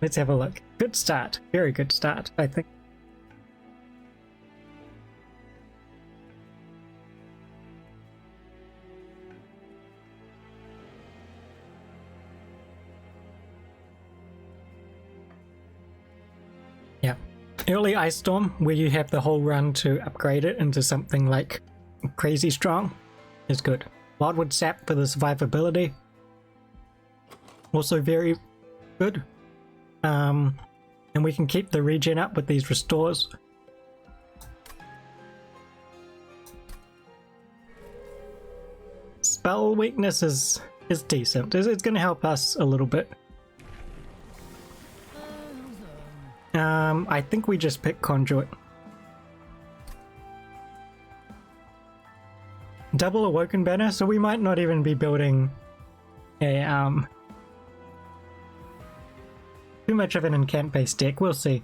Let's have a look. Good start. Very good start, I think. Yeah. Early Ice Storm, where you have the whole run to upgrade it into something like crazy strong, is good. Wildwood Sap for the survivability. Also very good. And we can keep the regen up with these restores. Spell weakness is decent. It's going to help us a little bit. I think we just pick Conduit. Double Awoken Banner, so we might not even be building a too much of an incant-based deck. We'll see.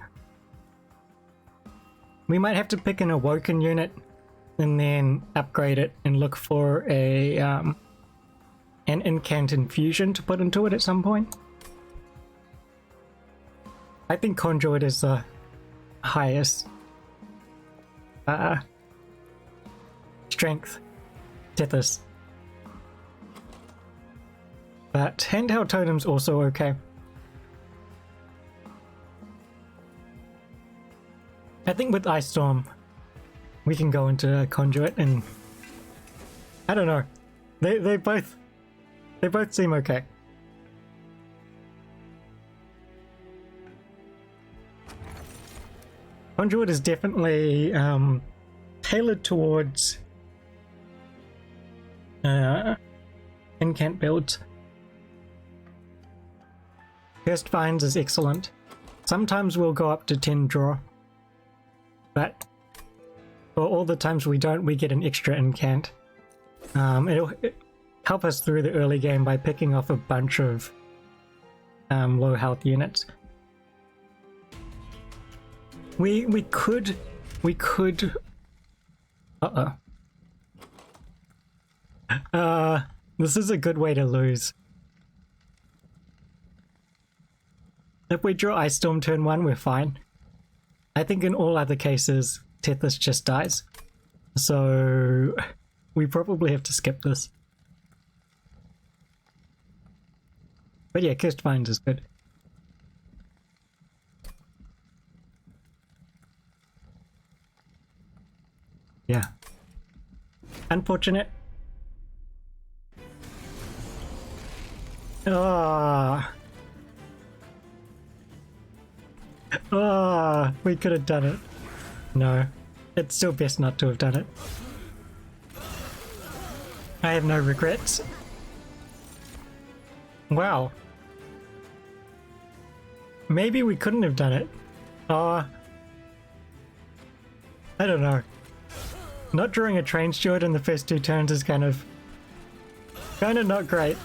We might have to pick an Awoken unit and then upgrade it and look for a an incant infusion to put into it at some point. I think Conduit is the highest strength Tethys. But handheld totem's also okay. I think with Ice Storm we can go into a Conduit, and I don't know. They both seem okay. Conduit is definitely tailored towards incant builds. Cursed Vines is excellent. Sometimes we'll go up to 10 draw, but for all the times we don't, we get an extra incant. It'll help us through the early game by picking off a bunch of low health units. We could this is a good way to lose. If we draw Ice Storm turn 1, we're fine. I think in all other cases Tethys just dies, so we probably have to skip this. But yeah, Cursed Vines is good. Yeah. Unfortunate. We could have done it. No. It's still best not to have done it. I have no regrets. Wow. Maybe we couldn't have done it. I don't know. Not drawing a Train Steward in the first 2 turns is kind of not great.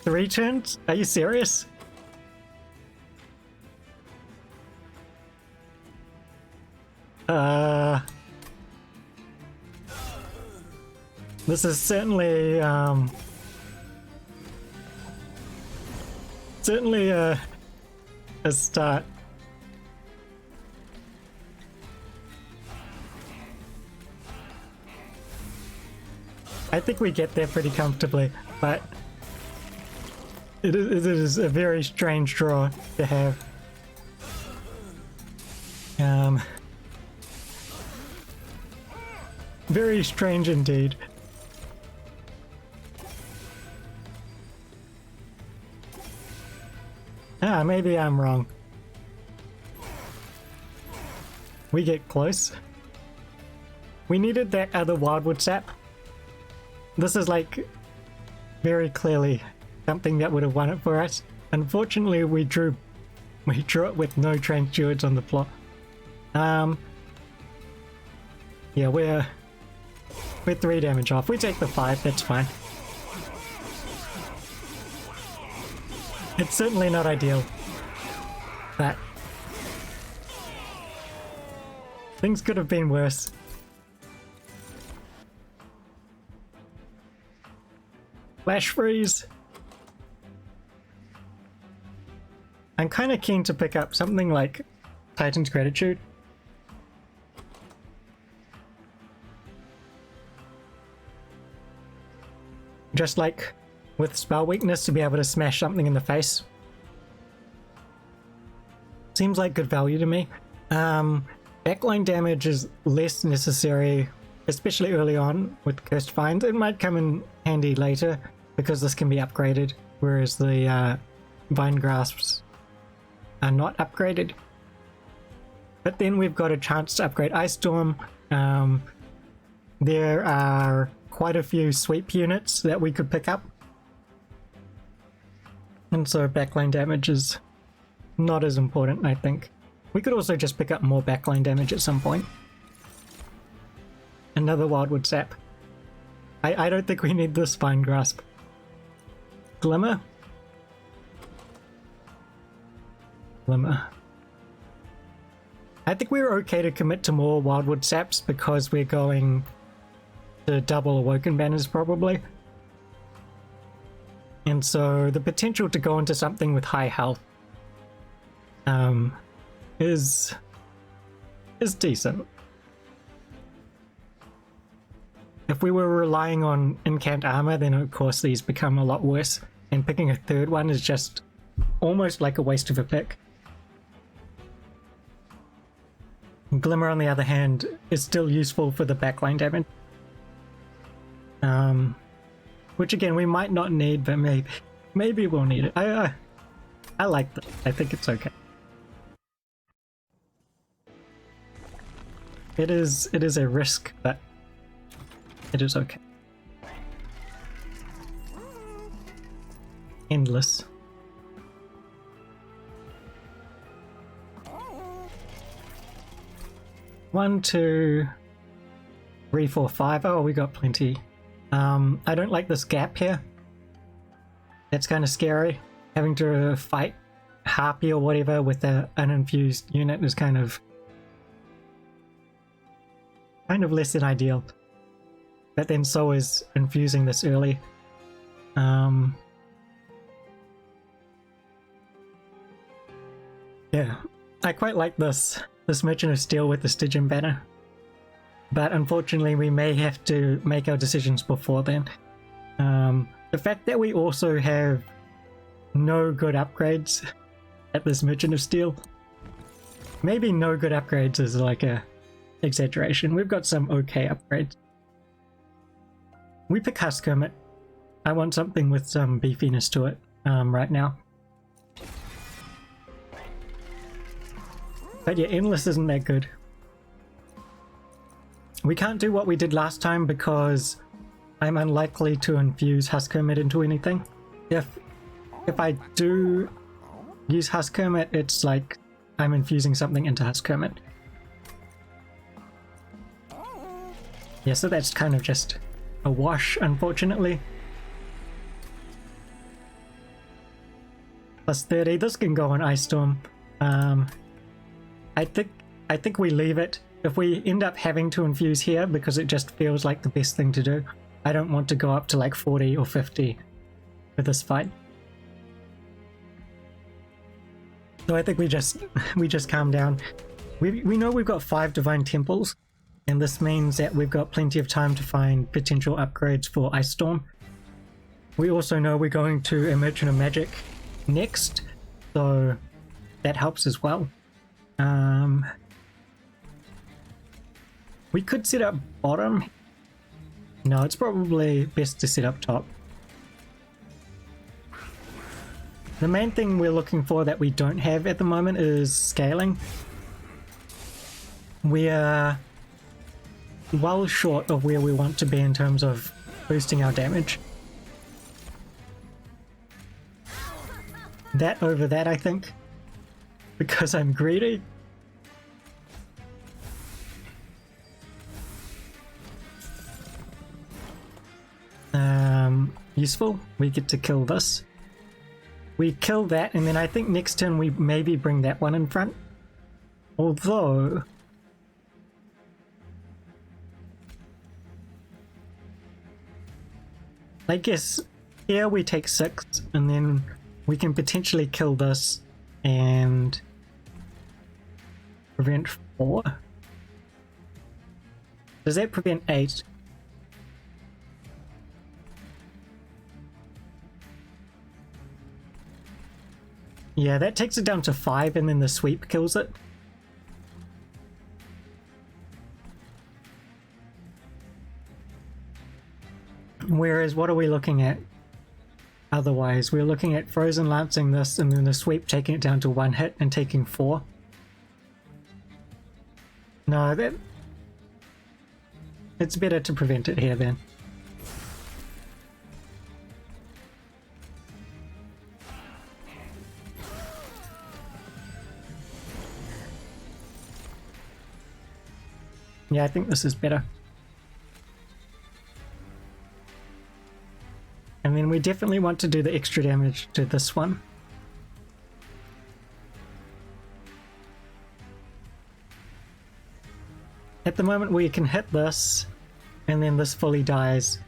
3 turns? Are you serious? This is certainly a start. I think we get there pretty comfortably, but it is a very strange draw to have. Very strange indeed. Maybe I'm wrong. We get close. We needed that other Wildwood Sap. This is like very clearly something that would have won it for us. Unfortunately, we drew it with no Train Stewards on the plot. Yeah, we're 3 damage off. We take the 5, that's fine. It's certainly not ideal, but things could have been worse. Flash freeze. I'm kind of keen to pick up something like Titan's Gratitude. Just like with spell weakness, to be able to smash something in the face. Seems like good value to me. Backline damage is less necessary, especially early on with Cursed Vines. It might come in handy later because this can be upgraded, whereas the Vine Grasps are not upgraded. But then we've got a chance to upgrade Ice Storm. There are quite a few sweep units that we could pick up. And so backline damage is not as important, I think. We could also just pick up more backline damage at some point. Another Wildwood Sap. I don't think we need this Vine Grasp. Glimmer? Glimmer. I think we're okay to commit to more Wildwood Saps because we're going to double Awoken Banners probably. And so the potential to go into something with high health is decent. If we were relying on incant armor, then of course these become a lot worse, and picking a third one is just almost like a waste of a pick. Glimmer, on the other hand, is still useful for the backline damage. Which again, we might not need, but maybe we'll need it. I like that. I think it's okay. It is a risk, but it is okay. Endless. One, two, three, four, five. Oh, we got plenty. I don't like this gap here. That's kind of scary. Having to fight Harpy or whatever with an uninfused unit is kind of less than ideal. But then so is infusing this early. Yeah, I quite like this Merchant of Steel with the Stygian banner. But unfortunately we may have to make our decisions before then. The fact that we also have no good upgrades at this Merchant of Steel. Maybe no good upgrades is like a exaggeration. We've got some okay upgrades. We pick Husk Hermit. I want something with some beefiness to it right now. But yeah, Endless isn't that good. We can't do what we did last time because I'm unlikely to infuse Husk Hermit into anything. If I do use Husk Hermit, it's like I'm infusing something into Husk Hermit. Yeah, so that's kind of just a wash, unfortunately. Plus 30, this can go on Ice Storm. I think we leave it. If we end up having to infuse here because it just feels like the best thing to do, I don't want to go up to like 40 or 50 for this fight. So I think we just calm down. We know we've got 5 Divine Temples, and this means that we've got plenty of time to find potential upgrades for Ice Storm. We also know we're going to a Merchant of Magic next, so that helps as well. We could set up bottom. No, it's probably best to set up top. The main thing we're looking for that we don't have at the moment is scaling. We are well short of where we want to be in terms of boosting our damage. That over that, I think, because I'm greedy. Useful. We get to kill this. We kill that, and then I think next turn we maybe bring that one in front. Although I guess here we take 6, and then we can potentially kill this and prevent 4. Does that prevent 8? Yeah, that takes it down to 5 and then the sweep kills it. Whereas what are we looking at? Otherwise, we're looking at Frozen Lancing this and then the sweep taking it down to 1 hit and taking 4. No, it's better to prevent it here then. Yeah, I think this is better. And then we definitely want to do the extra damage to this one. At the moment we can hit this, and then this fully dies.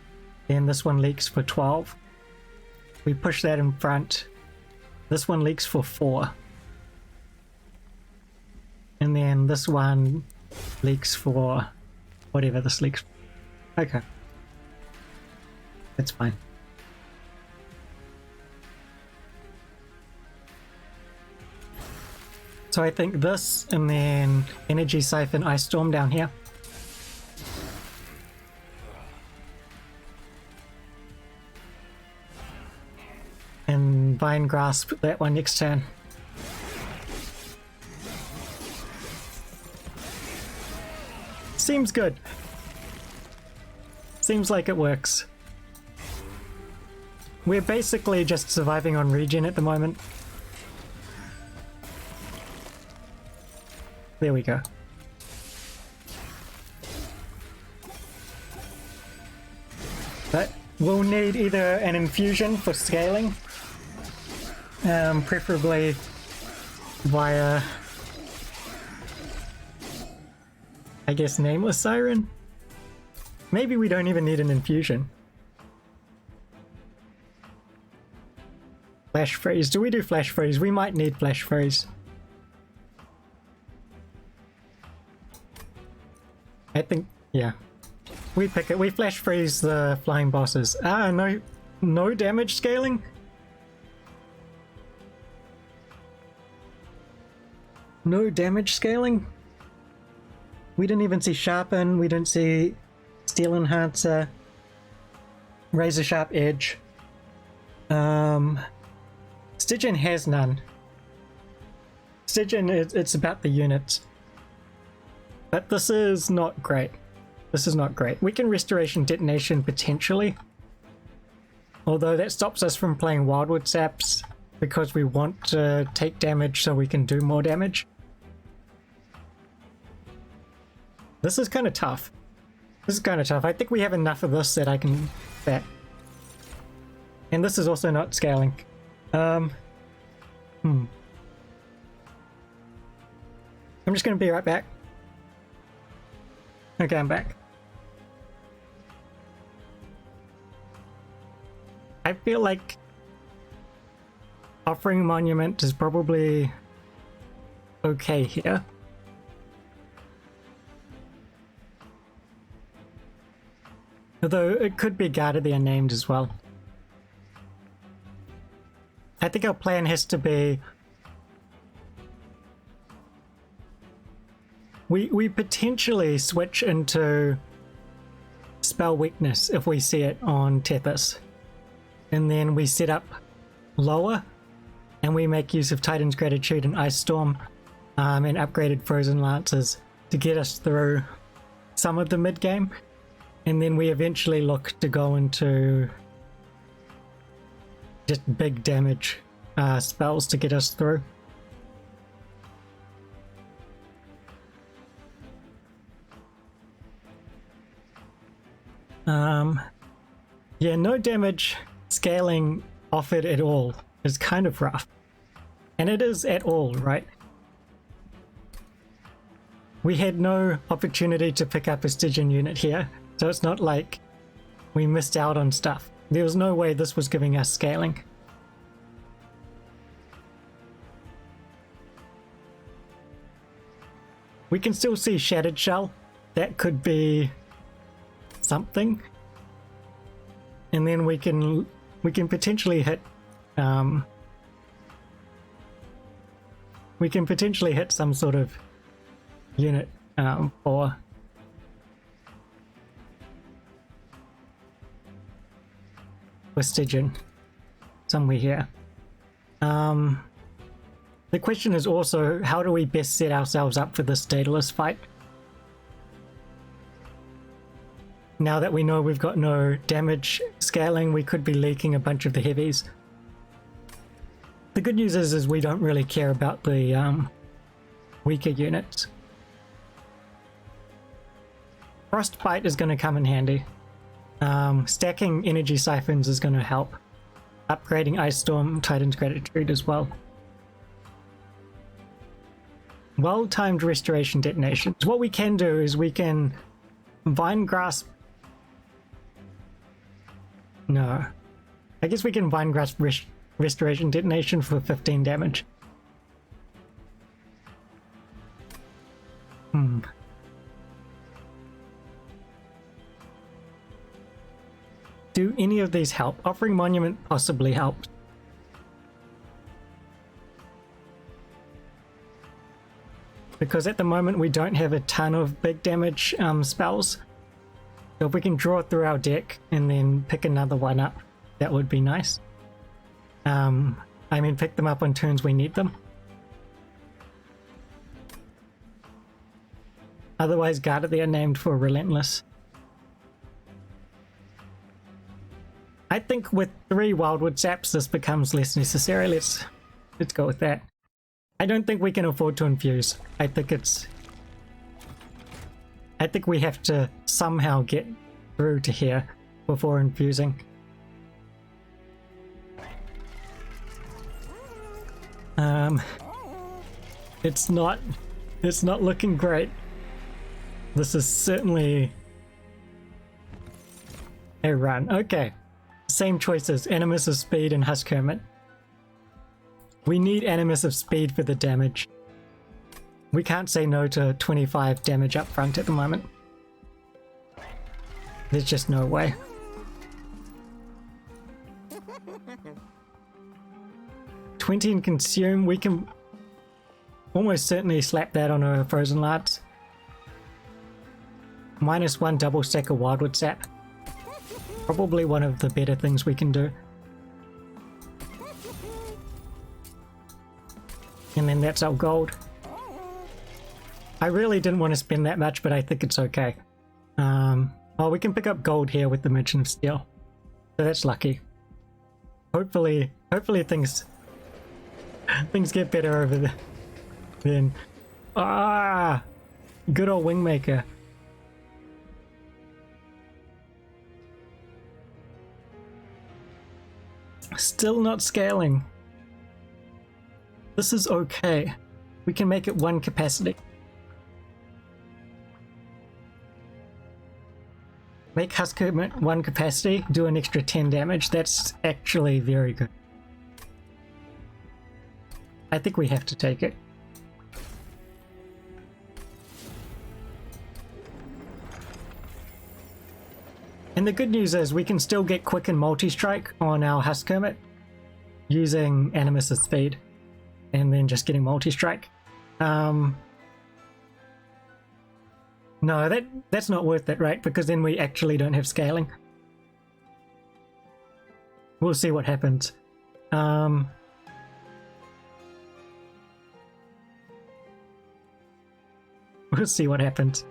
Then this one leaks for 12. We push that in front. This one leaks for 4. And then this one leaks for whatever this leaks for. Okay. That's fine. So I think this, and then Energy Siphon, Ice Storm down here. And Vine Grasp that one next turn. Seems good. Seems like it works. We're basically just surviving on regen at the moment. There we go. But we'll need either an infusion for scaling, preferably via, I guess, Nameless Siren. Maybe we don't even need an infusion. Flash Freeze. Do we do Flash Freeze? We might need Flash Freeze. I think, yeah. We pick it. We Flash Freeze the flying bosses. Ah, no damage scaling? No damage scaling? We didn't even see Sharpen. We didn't see Steel Enhancer. Razor Sharp Edge. Stygian has none. Stygian, it's about the units. But this is not great. This is not great. We can Restoration Detonation potentially. Although that stops us from playing Wildwood Saps because we want to take damage so we can do more damage. This is kind of tough. This is kind of tough. I think we have enough of this that I can bet. And this is also not scaling. I'm just going to be right back. Okay, I'm back. I feel like offering Monument is probably okay here. Although it could be Guard of the Unnamed as well. I think our plan has to be... We potentially switch into Spell Weakness if we see it on Tethys. And then we set up lower, and we make use of Titan's Gratitude and Ice Storm and upgraded Frozen Lances to get us through some of the mid-game. And then we eventually look to go into just big damage spells to get us through. Yeah, no damage scaling offered at all is kind of rough. And it is at all, right? We had no opportunity to pick up a Stygian unit here, so it's not like we missed out on stuff. There was no way this was giving us scaling. We can still see Shattered Shell. That could be something. And then we can potentially hit some sort of unit for Stygian somewhere here. The question is also, how do we best set ourselves up for this Daedalus fight? Now that we know we've got no damage scaling, we could be leaking a bunch of the heavies. The good news is we don't really care about the weaker units. Frostbite is going to come in handy. Stacking energy siphons is going to help. Upgrading Ice Storm, Titan's Gratitude as well. Well-timed restoration detonations. What we can do is we can Vine Grasp. No. I guess we can Vine Grasp restoration detonation for 15 damage. Do any of these help? Offering Monument possibly helps. Because at the moment we don't have a ton of big damage spells. So if we can draw through our deck and then pick another one up, that would be nice. I mean, pick them up on turns we need them. Otherwise, Guard at the Unnamed for Relentless. I think with 3 Wildwood Saps this becomes less necessary. Let's go with that. I don't think we can afford to infuse. I think we have to somehow get through to here before infusing. It's not looking great. This is certainly a run. Okay. Same choices, Animus of Speed and Husk Hermit. We need Animus of Speed for the damage. We can't say no to 25 damage up front at the moment. There's just no way. $20 in Consume, we can almost certainly slap that on a Frozen Lance. -1 double stack of Wildwood Sap. Probably one of the better things we can do. And then that's our gold. I really didn't want to spend that much, but I think it's okay. Well, we can pick up gold here with the Merchant of Steel. So that's lucky. Hopefully things get better over then. Ah! Good old Wingmaker. Still not scaling. This is okay. We can make it 1 capacity. Make Husk Hermit 1 capacity, do an extra 10 damage. That's actually very good. I think we have to take it. And the good news is we can still get quick and multi-strike on our Husk Hermit using Animus of Speed and then just getting multi-strike. No, that's not worth it, right? Because then we actually don't have scaling. We'll see what happens. We'll see what happens.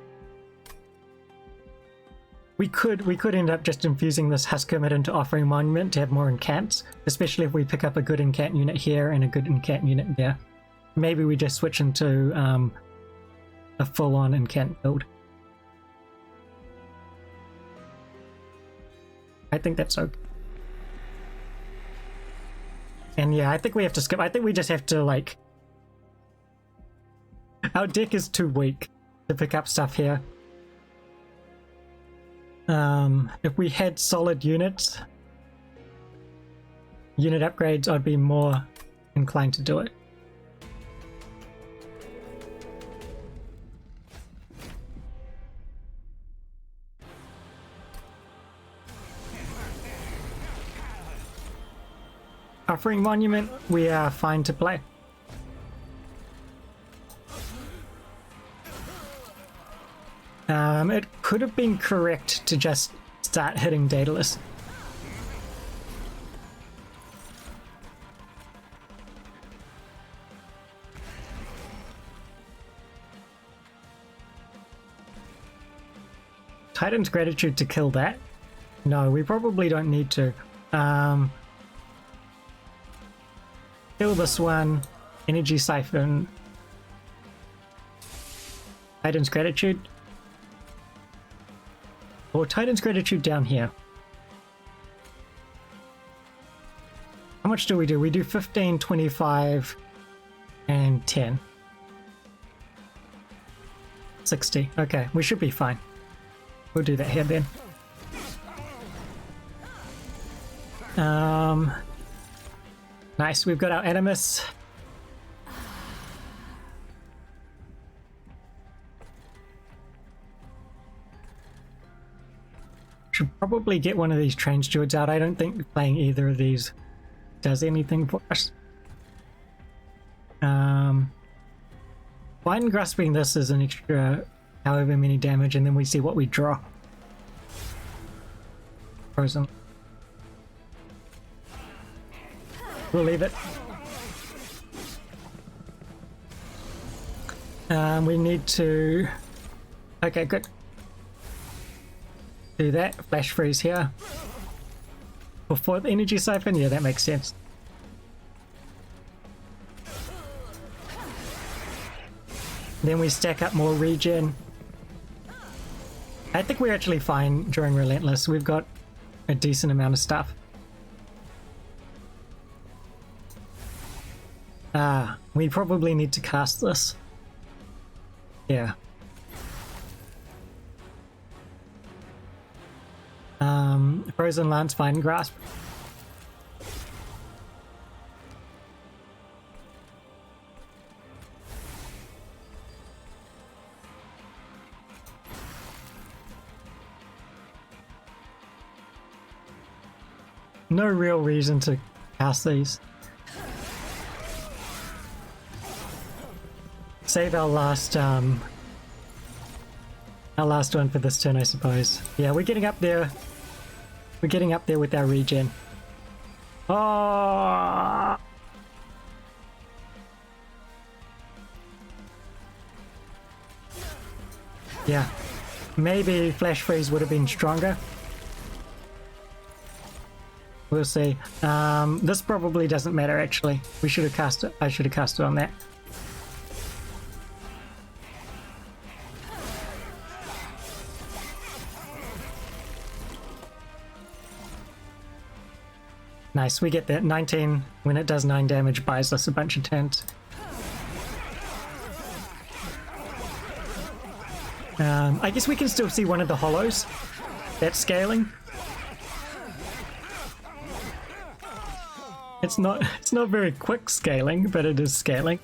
We could end up just infusing this Husk Hermit into Offering Monument to have more incants, especially if we pick up a good incant unit here and a good incant unit there. Maybe we just switch into a full-on incant build. I think that's okay. And yeah, I think we have to skip. I think we just have to, like... Our deck is too weak to pick up stuff here. If we had solid unit upgrades, I'd be more inclined to do it. Offering Monument, we are fine to play. It could have been correct to just start hitting Daedalus. Titan's Gratitude to kill that? No, we probably don't need to. Kill this one. Energy Siphon. Titan's Gratitude. Or Titan's Gratitude down here. How much do? We do 15, 25, and 10. 60. Okay, we should be fine. We'll do that here then. Nice, we've got our Animus. Should probably get one of these train stewards out. I don't think playing either of these does anything for us. Fine grasping this is an extra however many damage, and then we see what we draw. Frozen. We'll leave it. We need to... Okay, good. Do that. Flash freeze here. Before the energy siphon? Yeah, that makes sense. Then we stack up more regen. I think we're actually fine during Relentless. We've got a decent amount of stuff. We probably need to cast this. Yeah. Frozen Lance, Fine Grasp. No real reason to cast these. Save our last one for this turn, I suppose. Yeah, we're getting up there. We're getting up there with our regen. Oh! Yeah. Maybe Flash Freeze would have been stronger. We'll see. This probably doesn't matter, actually. We should have cast it. I should have cast it on that. Nice, we get that. 19, when it does 9 damage, buys us a bunch of turns. I guess we can still see one of the hollows. That's scaling. It's not very quick scaling, but it is scaling.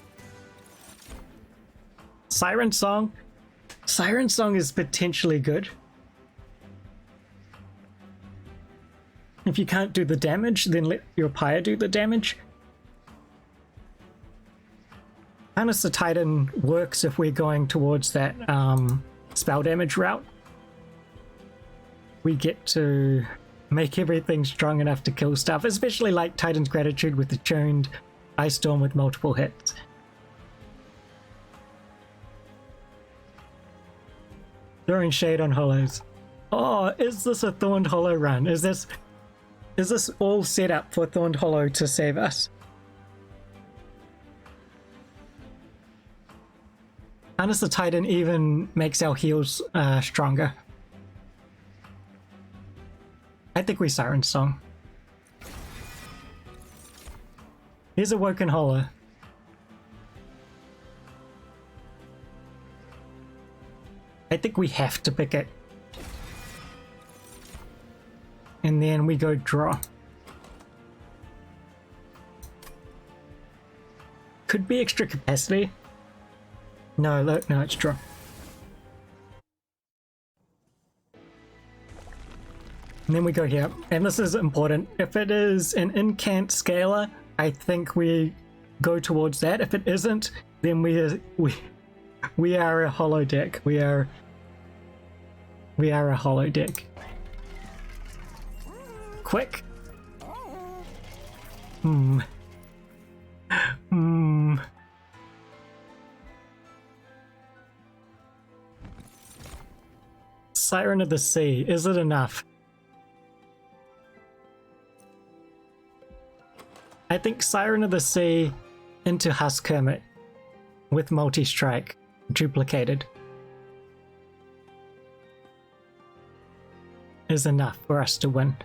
Siren Song. Siren Song is potentially good. If you can't do the damage, then let your Pyre do the damage. Harness the Titan works if we're going towards that spell damage route. We get to make everything strong enough to kill stuff, especially like Titan's Gratitude with the tuned Ice Storm with multiple hits. Throwing shade on hollows. Oh, is this a Thorned Hollow run? Is this all set up for Thorned Hollow to save us? Harness the Titan even makes our heals stronger. I think we Siren Song. Here's Awoken Hollow. I think we have to pick it. And then we go draw. Could be extra capacity. No, look, no, it's draw. And then we go here, and this is important. If it is an incant scalar, I think we go towards that. If it isn't, then we are a hollow deck. We are a hollow deck. Quick. Siren of the Sea, is it enough? I think Siren of the Sea into Husk Hermit with multi-strike duplicated is enough for us to win.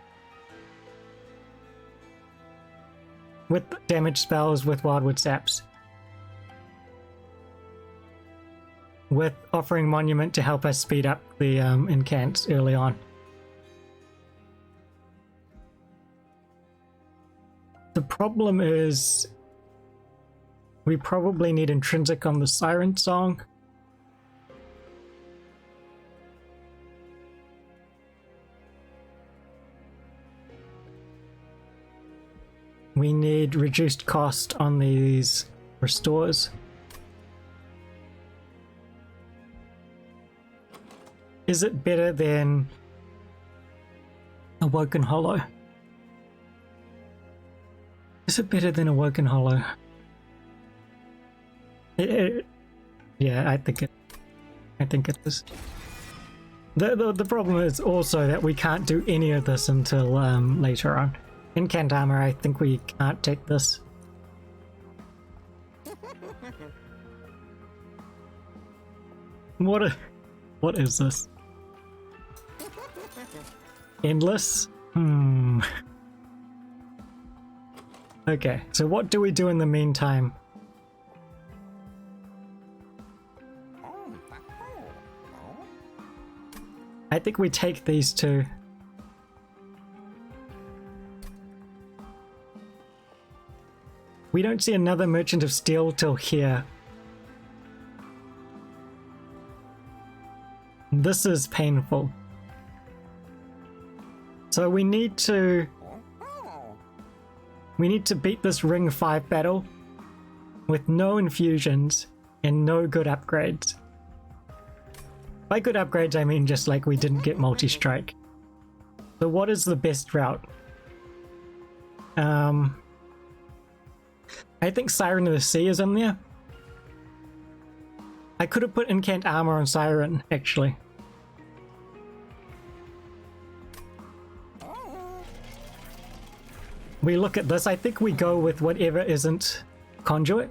With damage spells, with Wildwood Saps. With Offering Monument to help us speed up the incants early on. The problem is we probably need Intrinsic on the Siren Song. We need reduced cost on these Restores. Is it better than Awoken Hollow? Is it better than Awoken Hollow? Yeah, I think it is. The problem is also that we can't do any of this until later on. Incant Armor, I think we can't take this. What is this? Endless? Okay, so what do we do in the meantime? I think we take these two. We don't see another Merchant of Steel till here. This is painful. So we need to beat this Ring 5 battle with no infusions and no good upgrades. By good upgrades I mean just like we didn't get multi-strike. So what is the best route? I think Siren of the Sea is in there. I could have put Incant Armor on Siren, actually. We look at this, I think we go with whatever isn't Conduit.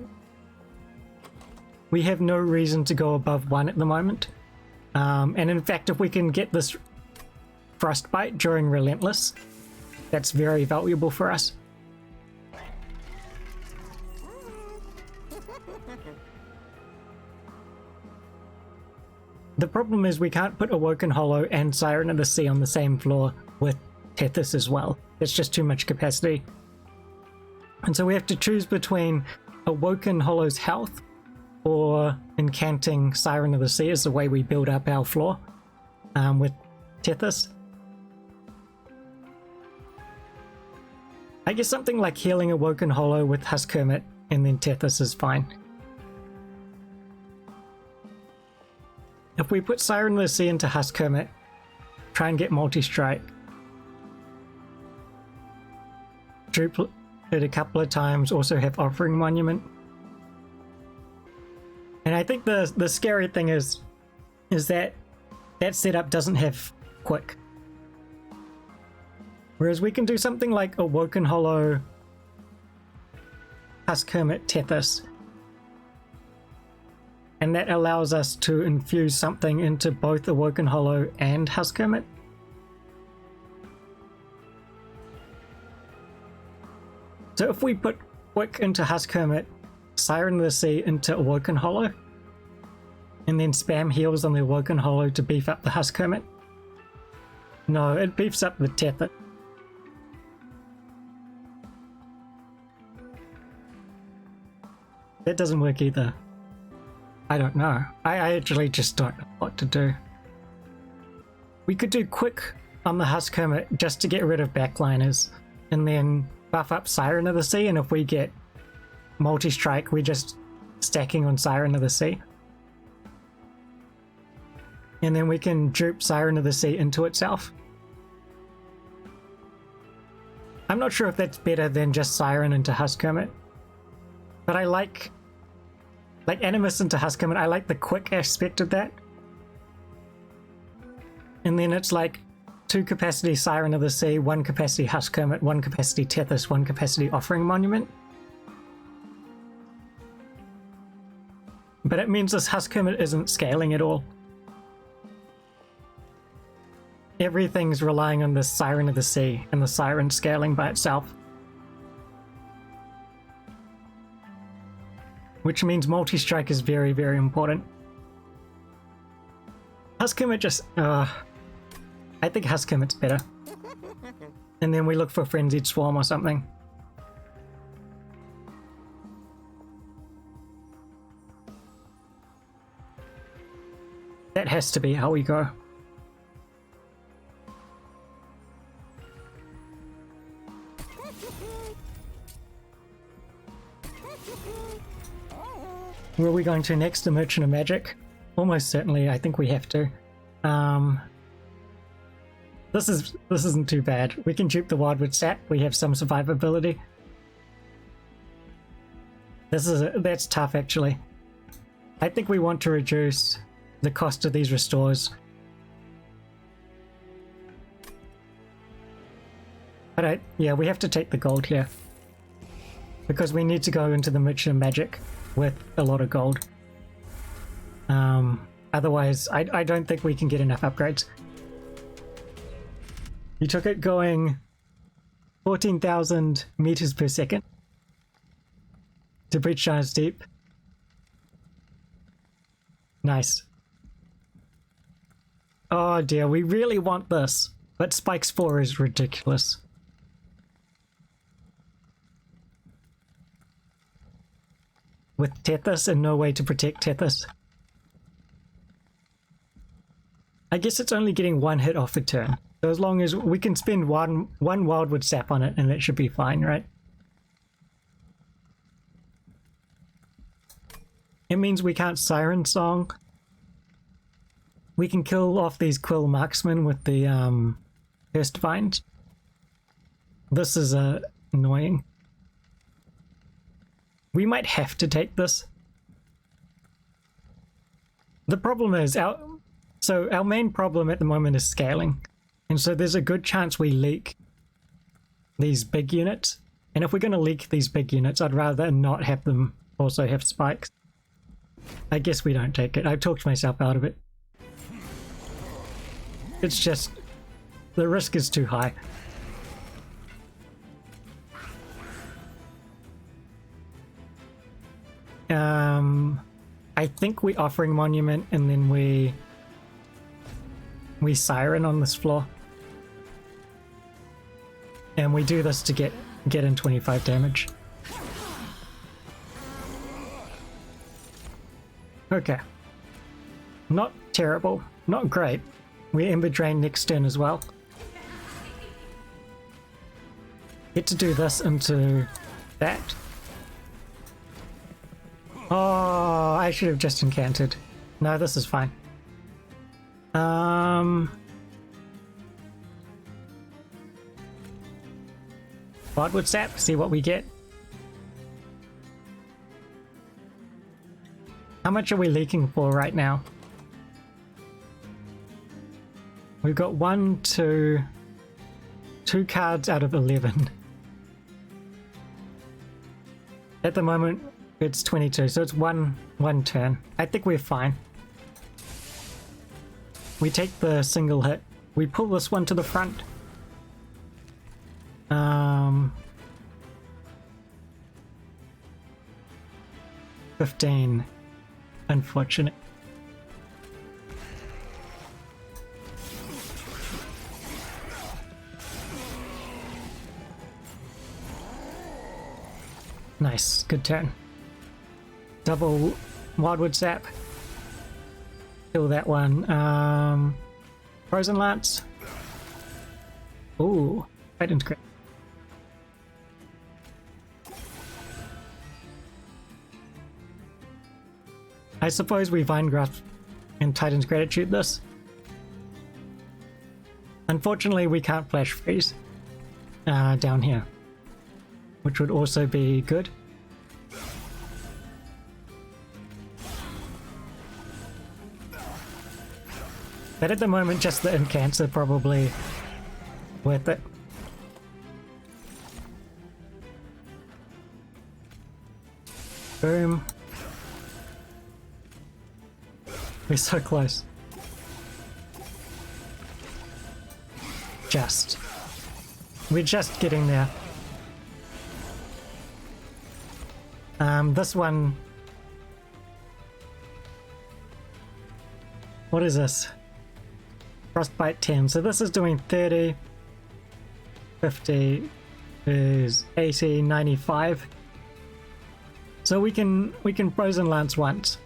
We have no reason to go above 1 at the moment. And in fact, if we can get this Frostbite during Relentless, that's very valuable for us. The problem is we can't put Awoken Hollow and Siren of the Sea on the same floor with Tethys as well. It's just too much capacity. And so we have to choose between Awoken Hollow's health or incanting Siren of the Sea is the way we build up our floor with Tethys. I guess something like healing Awoken Hollow with Husk Hermit and then Tethys is fine. If we put Siren of the Sea into Husk Hermit, try and get multi-strike. Duplicate it a couple of times, also have Offering Monument. And I think the scary thing is that that setup doesn't have Quick. Whereas we can do something like Awoken Hollow, Husk Hermit, Tethys. And that allows us to infuse something into both Awoken Hollow and Husk Hermit. So if we put Quick into Husk Hermit, Siren of the Sea into Awoken Hollow, and then spam heals on the Awoken Hollow to beef up the Husk Hermit. No, it beefs up the Tethys. That doesn't work either. I don't know. I actually just don't know what to do. We could do Quick on the Husk Hermit just to get rid of backliners, and then buff up Siren of the Sea, and if we get multi-strike, we're just stacking on Siren of the Sea. And then we can dupe Siren of the Sea into itself. I'm not sure if that's better than just Siren into Husk Hermit, but I like Animus into Husk Hermit. I like the quick aspect of that. And then it's like 2 capacity Siren of the Sea, 1 capacity Husk Hermit, 1 capacity Tethys, 1 capacity Offering Monument. But it means this Husk Hermit isn't scaling at all. Everything's relying on the Siren of the Sea and the Siren scaling by itself. Which means multi-strike is very, very important. Husk Hermit just... I think Husk Hermit's better. And then we look for Frenzied Swarm or something. That has to be how we go. Where are we going to next? The Merchant of Magic? Almost certainly, I think we have to. This isn't too bad. We can dupe the Wildwood Sap. We have some survivability. That's tough actually. I think we want to reduce the cost of these restores. But yeah, we have to take the gold here. Because we need to go into the Merchant of Magic with a lot of gold. Otherwise, I don't think we can get enough upgrades. You took it going 14,000 meters per second to Breach Giant's Deep. Nice. Oh dear, we really want this, but Spikes 4 is ridiculous. With Tethys and no way to protect Tethys. I guess it's only getting 1 hit off a turn. So as long as we can spend one Wildwood Sap on it, and it should be fine, right? It means we can't Siren Song. We can kill off these Quill Marksmen with the Cursed Vines. This is annoying. We might have to take this. The problem is our main problem at the moment is scaling. And so there's a good chance we leak these big units. And if we're going to leak these big units, I'd rather not have them also have spikes. I guess we don't take it. I've talked myself out of it. It's just, the risk is too high. I think we Offering Monument and then we Siren on this floor. And we do this to get in 25 damage. Okay. Not terrible. Not great. We Ember Drain next turn as well. Get to do this into that. Oh, I should have just incanted. No, this is fine. Wildwood Sap, see what we get. How much are we leaking for right now? We've got 2 cards out of 11. At the moment, it's 22, so it's one turn. I think we're fine. We take the single hit. We pull this one to the front. 15. Unfortunate. Nice, good turn. Double Wildwood Sap. Kill that one. Frozen Lance. Ooh, Titan's great. I suppose we Vine Grasp and Titan's Gratitude this. Unfortunately, we can't flash freeze down here, which would also be good. But at the moment, just the incants are probably worth it. Boom. We're so close. We're just getting there. This one... What is this? Frostbite 10. So this is doing 30. 50 is 80, 95. So we can Frozen Lance once.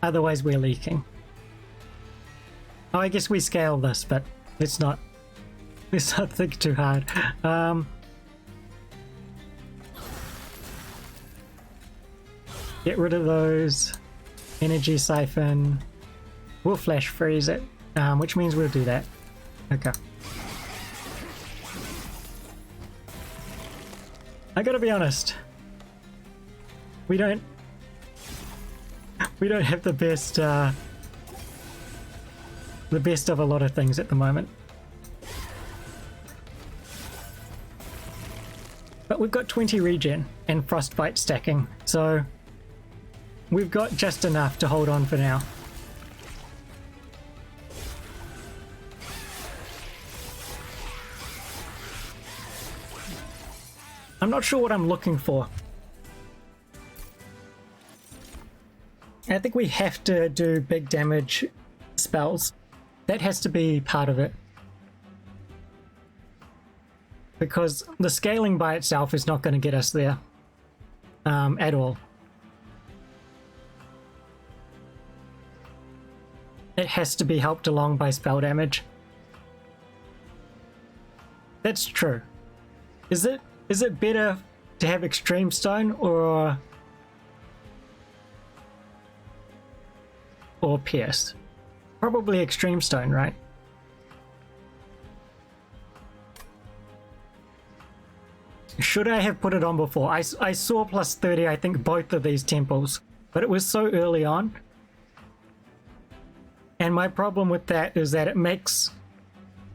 Otherwise we're leaking. Oh, I guess we scale this, but let's not think too hard. Get rid of those. Energy siphon. We'll flash freeze it, which means we'll do that. Okay. I gotta be honest. We don't have the best of a lot of things at the moment. But we've got 20 regen and frostbite stacking, so we've got just enough to hold on for now. I'm not sure what I'm looking for. I think we have to do big damage spells. That has to be part of it. Because the scaling by itself is not going to get us there at all. It has to be helped along by spell damage. That's true. Is it better to have Extreme Stone or Pierce? Probably Extreme Stone, right? Should I have put it on before? I saw plus 30, I think, both of these temples, but it was so early on. And my problem with that is that it makes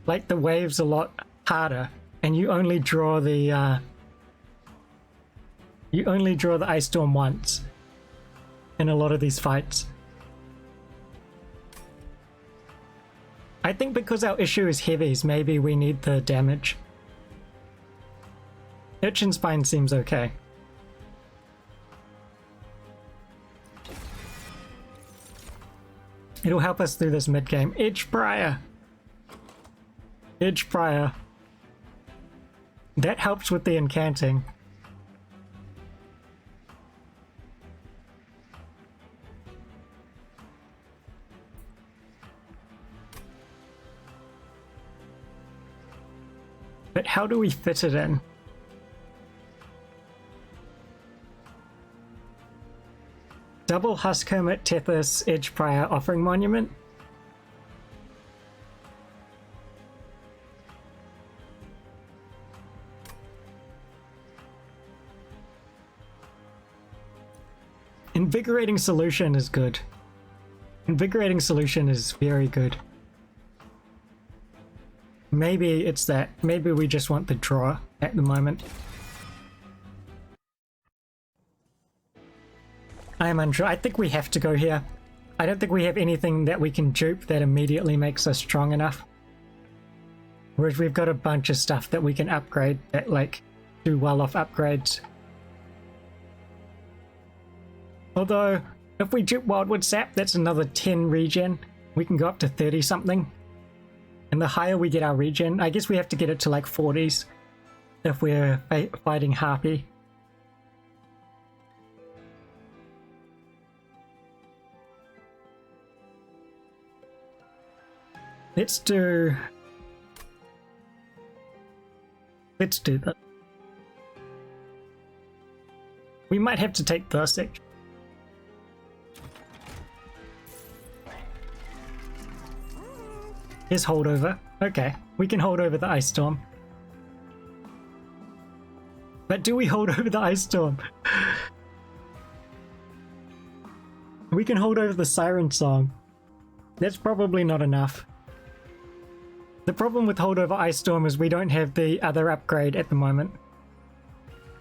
like the waves a lot harder, and you only draw the Ice Storm once in a lot of these fights. I think because our issue is heavies, maybe we need the damage. Urchin Spine seems okay. It'll help us through this mid-game. Edgebriar! Edgebriar. That helps with the incanting. But how do we fit it in? Double Husk Hermit, Tethys, Edgebriar, Offering Monument. Invigorating Solution is good. Invigorating Solution is very good. Maybe it's that. Maybe we just want the draw at the moment. I am unsure. I think we have to go here. I don't think we have anything that we can dupe that immediately makes us strong enough. Whereas we've got a bunch of stuff that we can upgrade that like do well off upgrades. Although, if we dupe Wildwood Sap, that's another 10 regen. We can go up to 30 something. And the higher we get our regen, I guess we have to get it to like 40s if we're fighting Harpy. Let's do that. We might have to take this section. Here's holdover. Okay, we can hold over the ice storm. But do we hold over the ice storm? We can hold over the siren song. That's probably not enough. The problem with hold over ice storm is we don't have the other upgrade at the moment.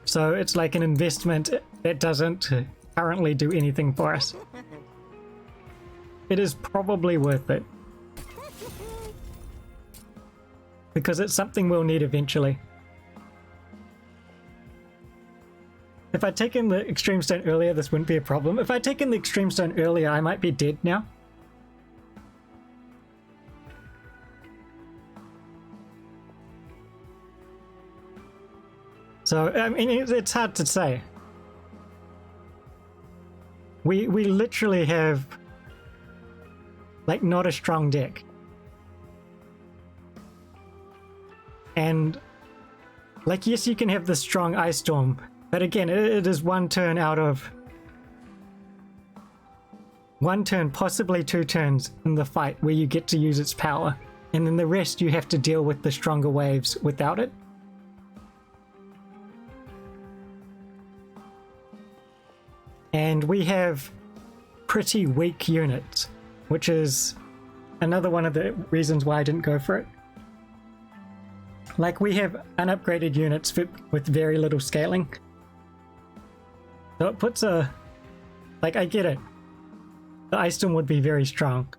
So it's like an investment that doesn't currently do anything for us. It is probably worth it, because it's something we'll need eventually. If I'd taken the extreme stone earlier, this wouldn't be a problem. If I'd taken the extreme stone earlier, I might be dead now. So, I mean, it's hard to say. We literally have, like, not a strong deck. And, like, yes, you can have the strong ice storm, but again, it is one turn out of... one turn, possibly 2 turns in the fight where you get to use its power. And then the rest you have to deal with the stronger waves without it. And we have pretty weak units, which is another one of the reasons why I didn't go for it. Like, we have unupgraded units with very little scaling. So it puts a... like, I get it. The ice storm would be very strong.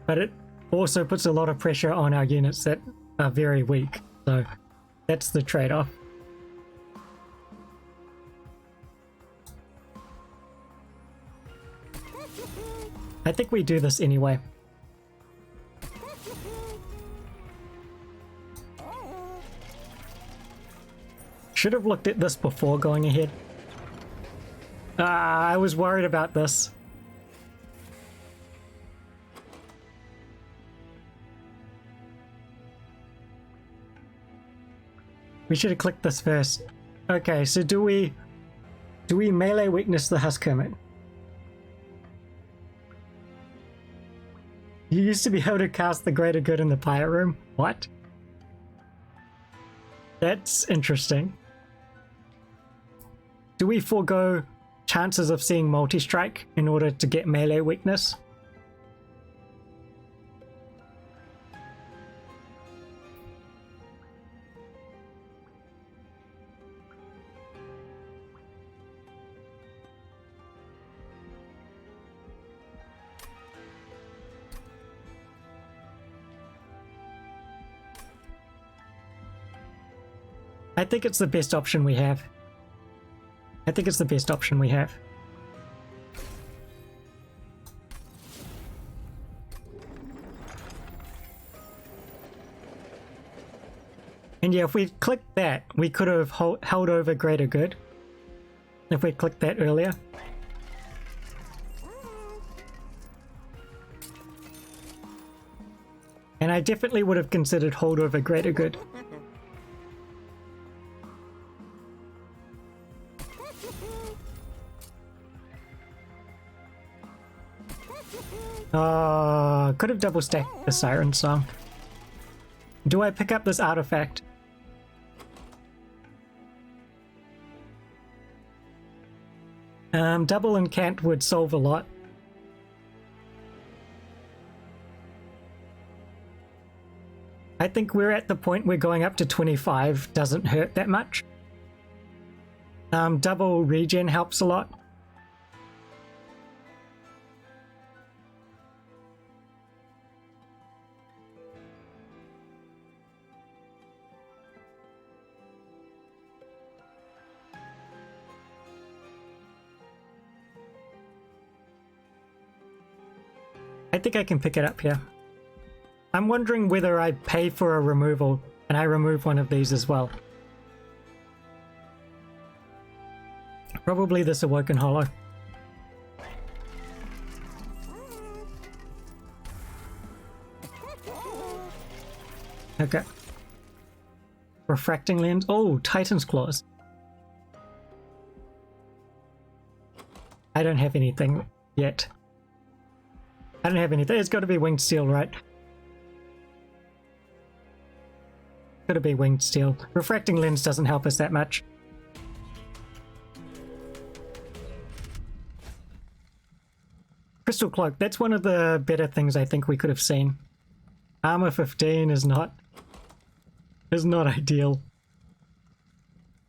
But it also puts a lot of pressure on our units that are very weak. So that's the trade-off. I think we do this anyway. Should have looked at this before going ahead. I was worried about this. We should have clicked this first. Okay, so do we melee weakness the Husk Hermit? You used to be able to cast the Greater Good in the Pirate Room? What? That's interesting. Do we forego chances of seeing multi-strike in order to get melee weakness? I think it's the best option we have. I think it's the best option we have. And yeah, if we clicked that, we could have held over Greater Good. If we clicked that earlier. And I definitely would have considered hold over Greater Good. Could have double stacked the Siren Song. Do I pick up this artifact? Double incant would solve a lot. I think we're at the point where going up to 25 doesn't hurt that much. Double regen helps a lot. I think I can pick it up here. I'm wondering whether I pay for a removal and I remove one of these as well. Probably this Awoken Hollow. Okay. Refracting lens. Oh, Titan's Claws. I don't have anything yet. I don't have anything. It's got to be Winged Steel, right? Got to be Winged Steel. Refracting lens doesn't help us that much. Crystal Cloak. That's one of the better things I think we could have seen. Armor 15 is not ideal.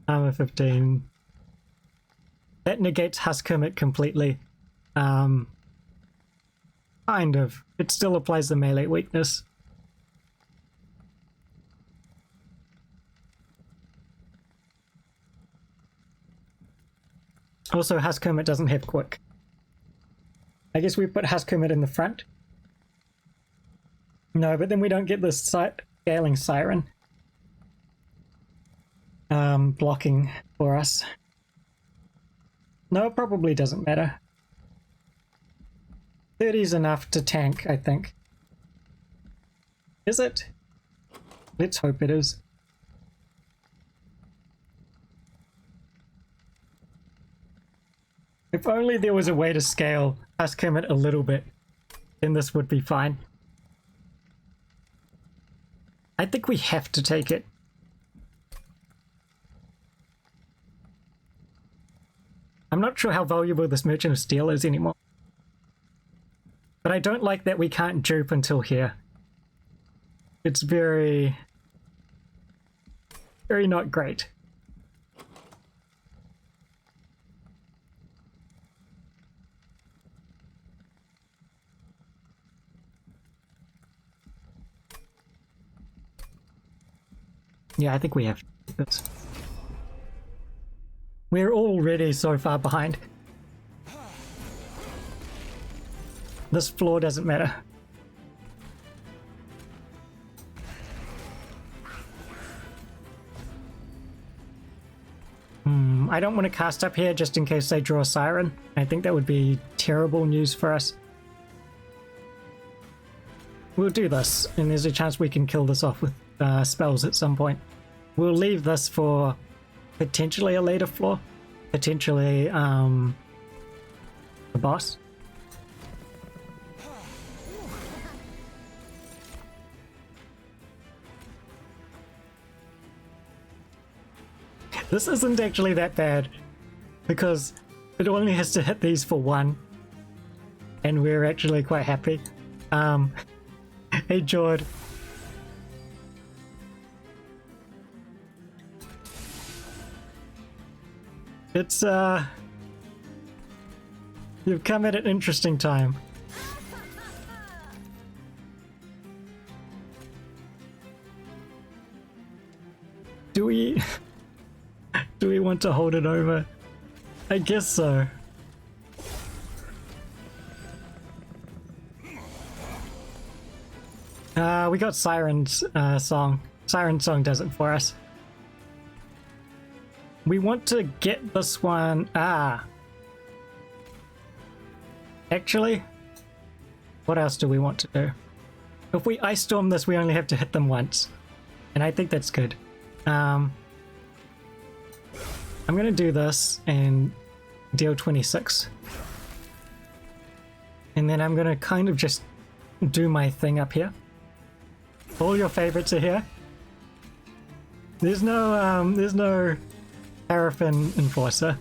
Armor 15. That negates Husk Hermit completely. Kind of. It still applies the melee weakness. Also, Husk Hermit doesn't have quick. I guess we put Husk Hermit in the front. No, but then we don't get this scaling Siren blocking for us. No, it probably doesn't matter. 30 is enough to tank, I think. Is it? Let's hope it is. If only there was a way to scale Husk Hermit a little bit, then this would be fine. I think we have to take it. I'm not sure how valuable this Merchant of Steel is anymore. But I don't like that we can't dupe until here. It's very not great. Yeah, I think we have this. We're already so far behind. This floor doesn't matter. I don't want to cast up here just in case they draw a Siren. I think that would be terrible news for us. We'll do this, and there's a chance we can kill this off with spells at some point. We'll leave this for potentially a later floor. Potentially the boss. This isn't actually that bad because it only has to hit these for one, and we're actually quite happy. Hey Jord. It's you've come at an interesting time. Do we want to hold it over? I guess so. We got Siren's song. Siren's song does it for us. We want to get this one. Actually, what else do we want to do? If we Ice Storm this, we only have to hit them once. And I think that's good. I'm going to do this and deal 26. And then I'm going to kind of just do my thing up here. All your favorites are here. There's no Paraffin Enforcer.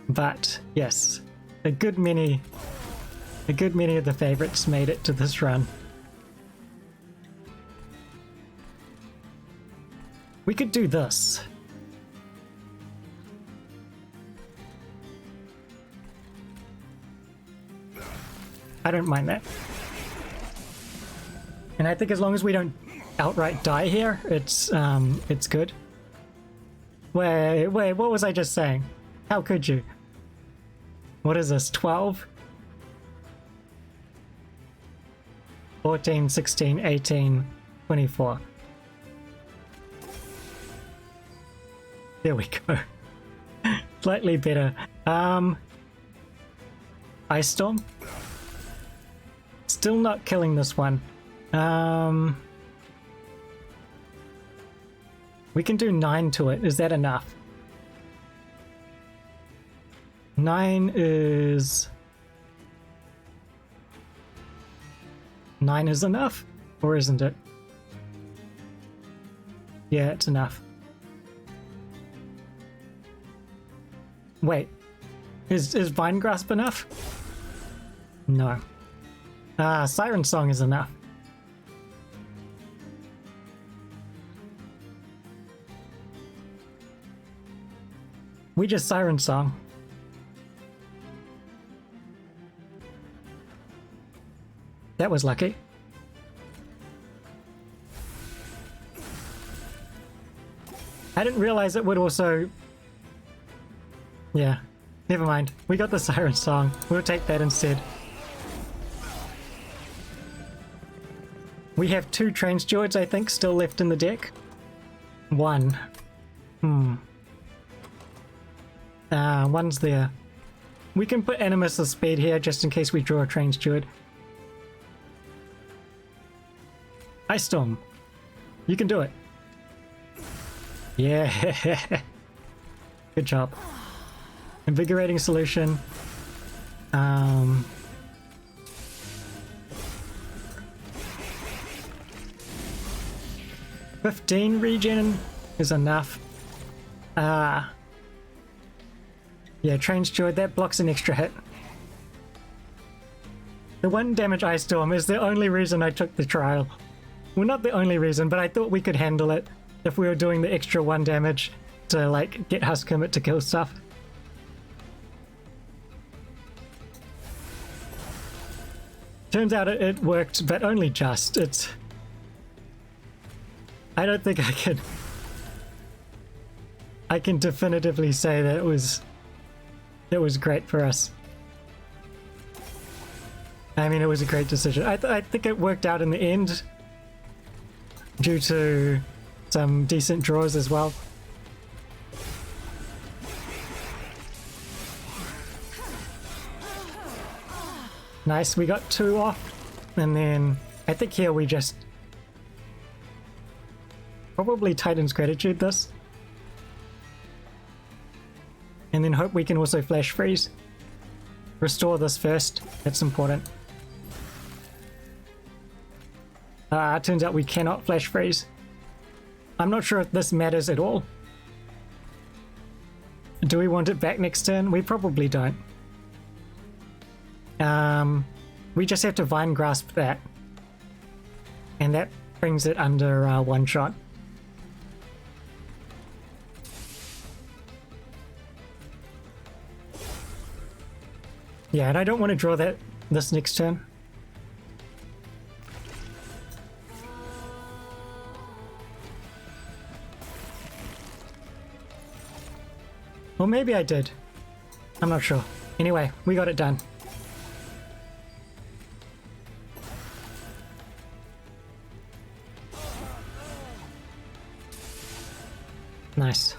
But yes, a good many of the favorites made it to this run. We could do this. I don't mind that. And I think as long as we don't outright die here, it's good. Wait, what was I just saying? How could you? What is this, 12? 14, 16, 18, 24. There we go. Slightly better. Ice Storm. Still not killing this one. We can do 9 to it. Is that enough? 9 is... 9 is enough? Or isn't it? Yeah, it's enough. Wait. Is Vine Grasp enough? No. Siren Song is enough. We just Siren Song. That was lucky. I didn't realize it would also... Yeah, never mind. We got the Siren Song. We'll take that instead. We have 2 Train Stewards, I think, still left in the deck. 1. One's there. We can put Animus of Speed here just in case we draw a Train Steward. Ice Storm. You can do it. Yeah. Good job. Invigorating Solution. 15 regen is enough. Yeah, Train Steward, that blocks an extra hit. The 1 damage Ice Storm is the only reason I took the trial. Well, not the only reason, but I thought we could handle it if we were doing the extra 1 damage to, like, get Huskimit to kill stuff. Turns out it worked, but only just. I don't think I can definitively say that it was great for us. I mean, it was a great decision. I think it worked out in the end due to some decent draws as well. Nice, we got 2 off, and then I think here we just probably Titan's Gratitude this. And then hope we can also Flash Freeze. Restore this first, that's important. Turns out we cannot Flash Freeze. I'm not sure if this matters at all. Do we want it back next turn? We probably don't. We just have to Vine Grasp that. And that brings it under 1 shot. Yeah, and I don't want to draw that this next turn. Or maybe I did. I'm not sure. Anyway, we got it done. Nice.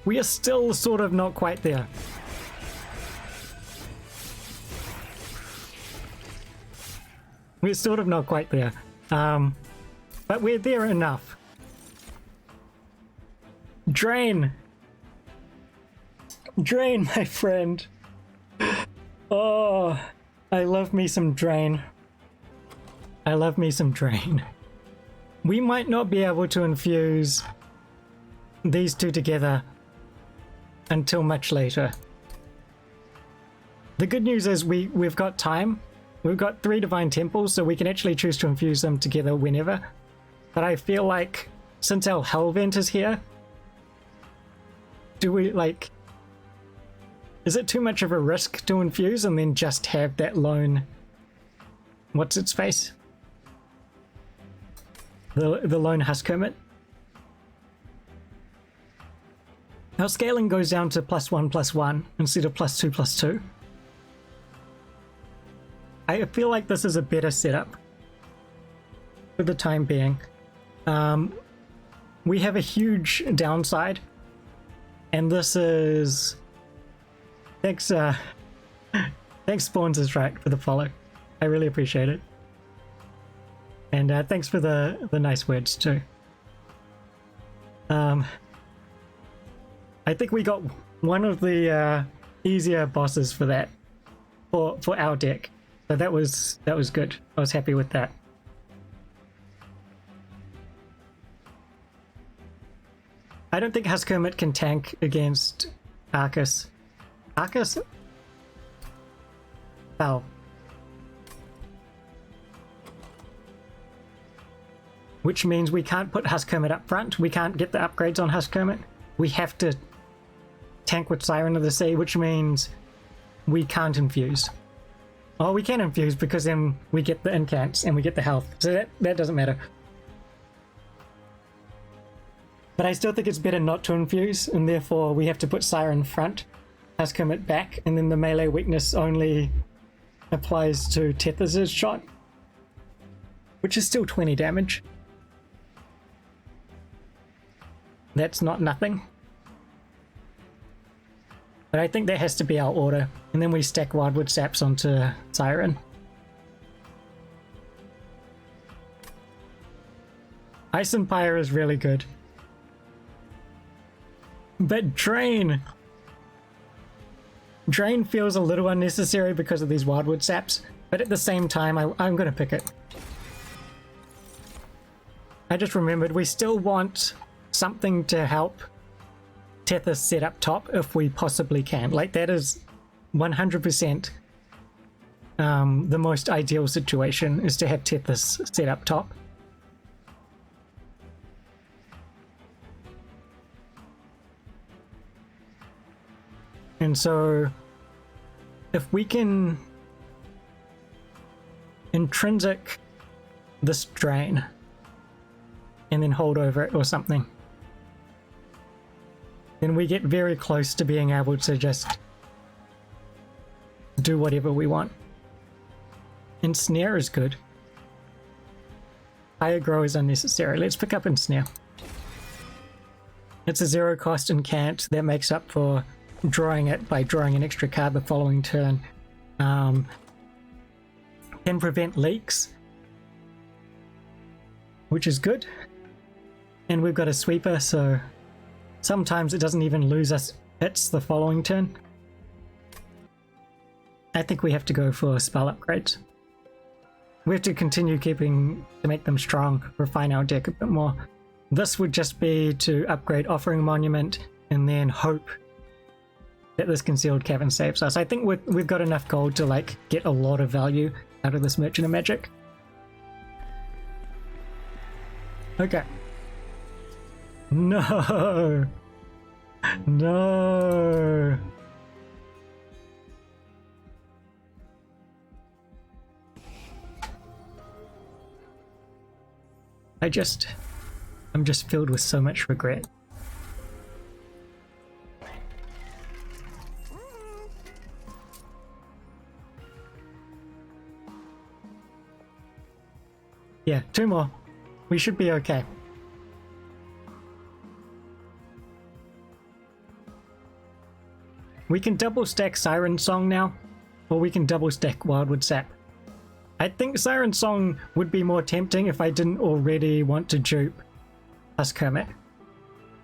We are still sort of not quite there. We're sort of not quite there. But we're there enough. Drain! Drain, my friend. Oh, I love me some Drain. I love me some Drain. We might not be able to infuse these 2 together until much later. The good news is we've got time. We've got 3 Divine Temples, so we can actually choose to infuse them together whenever. But I feel like since our Hellvent is here, do we, like... Is it too much of a risk to infuse and then just have that lone... What's its face? The lone Huskimit? Our scaling goes down to +1/+1 instead of +2/+2. I feel like this is a better setup for the time being. We have a huge downside, and this is... Thanks, thanks Spawns is right for the follow. I really appreciate it. And thanks for the nice words too. I think we got one of the easier bosses for that, for our deck. So that was good. I was happy with that. I don't think Husk Hermit can tank against Arcus. Arcus? Oh. Which means we can't put Husk Hermit up front. We can't get the upgrades on Husk Hermit. We have to tank with Siren of the Sea, which means we can't infuse. Oh, we can infuse because then we get the incants and we get the health. So that doesn't matter. But I still think it's better not to infuse, and therefore we have to put Siren front, Husk Hermit back, and then the melee weakness only applies to Tethys' shot, which is still 20 damage. That's not nothing. But I think that has to be our order, and then we stack Wildwood Saps onto Siren. Ice Empire is really good. But Drain feels a little unnecessary because of these Wildwood Saps, but at the same time I'm gonna pick it. I just remembered we still want something to help Tethys set up top if we possibly can. Like, that is 100% the most ideal situation, is to have Tethys set up top. And so if we can intrinsic this Drain and then hold over it or something, then we get very close to being able to just do whatever we want. Ensnare is good. Higher Grow is unnecessary. Let's pick up Ensnare. It's a 0 cost incant that makes up for drawing it by drawing an extra card the following turn. Can prevent leaks, which is good. And we've got a sweeper, so sometimes it doesn't even lose us hits the following turn. I think we have to go for spell upgrades. We have to continue keeping to make them strong, refine our deck a bit more. This would just be to upgrade Offering Monument and then hope that this Concealed Cavern saves us. I think we've got enough gold to like get a lot of value out of this Merchant of Magic. Okay. No! No! I'm just filled with so much regret. Yeah, 2 more. We should be okay. We can double stack Siren Song now, or we can double stack Wildwood Sap. I think Siren Song would be more tempting if I didn't already want to dupe Husk Hermit.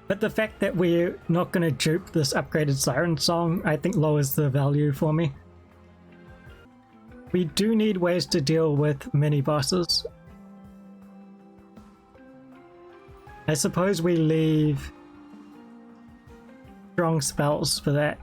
But the fact that we're not going to dupe this upgraded Siren Song, I think lowers the value for me. We do need ways to deal with mini bosses. I suppose we leave strong spells for that.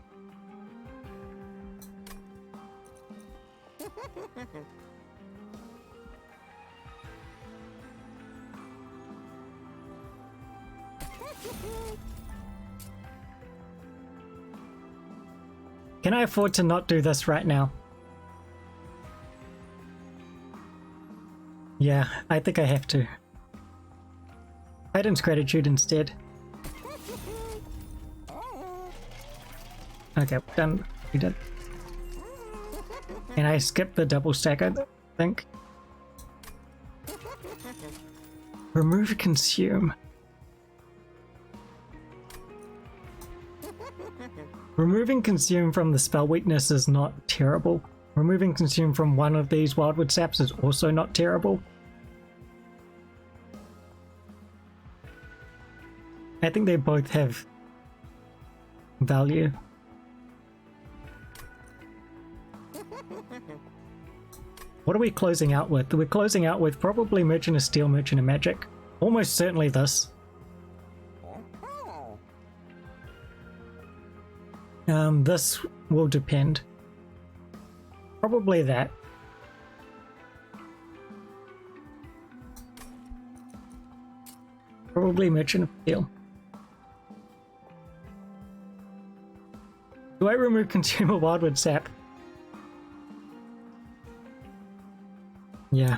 Can I afford to not do this right now? Yeah, I think I have to. Titan's Gratitude instead. Okay, done. We did. And I skipped the double stack, I think. Remove Consume. Removing Consume from the spell weakness is not terrible. Removing consume from one of these wildwood saps is also not terrible. I think they both have value. What are we closing out with? We're closing out with probably Merchant of Steel, Merchant of Magic. Almost certainly this. This will depend. Probably that. Probably Merchant of Steel. Do I remove Consumer Wildwood Sap? Yeah.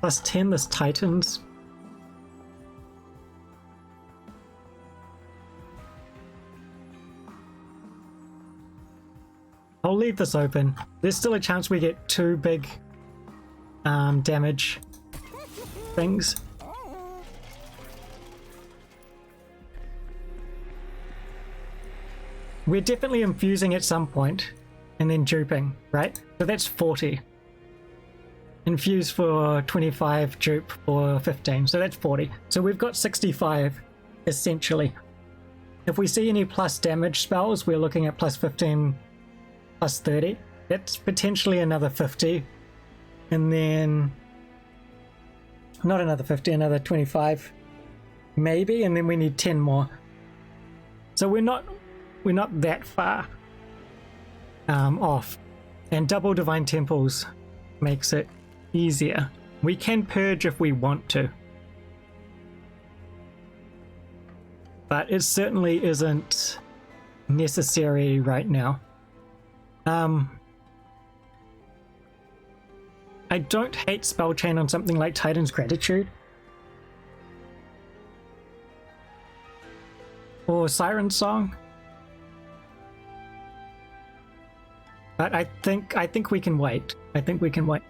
Plus 10 this Titans. I'll leave this open. There's still a chance we get 2 big damage things. We're definitely infusing at some point and then duping, right? So that's 40. Infuse for 25, dupe for 15, so that's 40. So we've got 65 essentially. If we see any plus damage spells, we're looking at plus 15, plus 30. That's potentially another 50. And then not another 50, another 25 maybe, and then we need 10 more. So we're not that far off. And double Divine Temples makes it easier. We can purge if we want to, but it certainly isn't necessary right now. I don't hate spell chain on something like Titan's Gratitude or Siren Song, but I think we can wait. I think we can wait.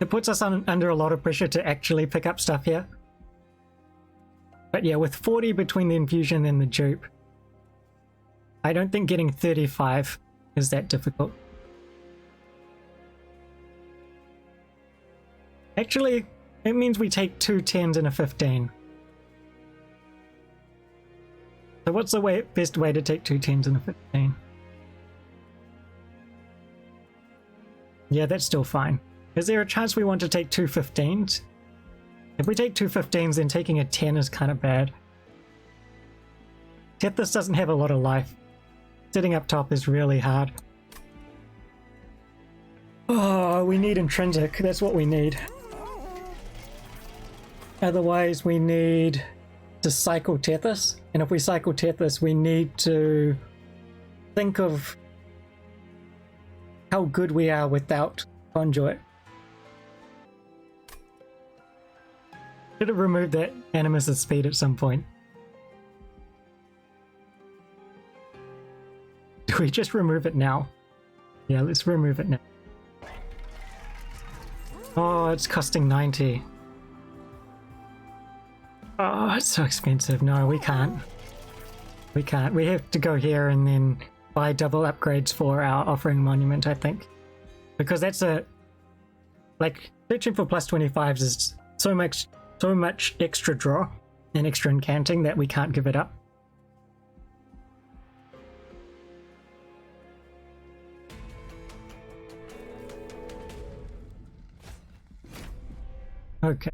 It puts us under a lot of pressure to actually pick up stuff here. But yeah, with 40 between the infusion and the dupe, I don't think getting 35 is that difficult. Actually, it means we take 2 10s and a 15. So what's the best way to take 2 10s and a 15? Yeah, that's still fine. Is there a chance we want to take 2 15s? If we take 2 15s, then taking a 10 is kind of bad. Tethys doesn't have a lot of life. Sitting up top is really hard. Oh, we need intrinsic. That's what we need. Otherwise, we need to cycle Tethys. And if we cycle Tethys, we need to think of how good we are without Conduit. Should have removed that Animus' speed at some point. Do we just remove it now? Yeah, let's remove it now. Oh, it's costing 90. Oh, it's so expensive. No, we can't. We can't. We have to go here and then buy double upgrades for our Offering Monument, I think. Because that's like, searching for plus 25s is so much extra draw and extra incanting that we can't give it up. Okay.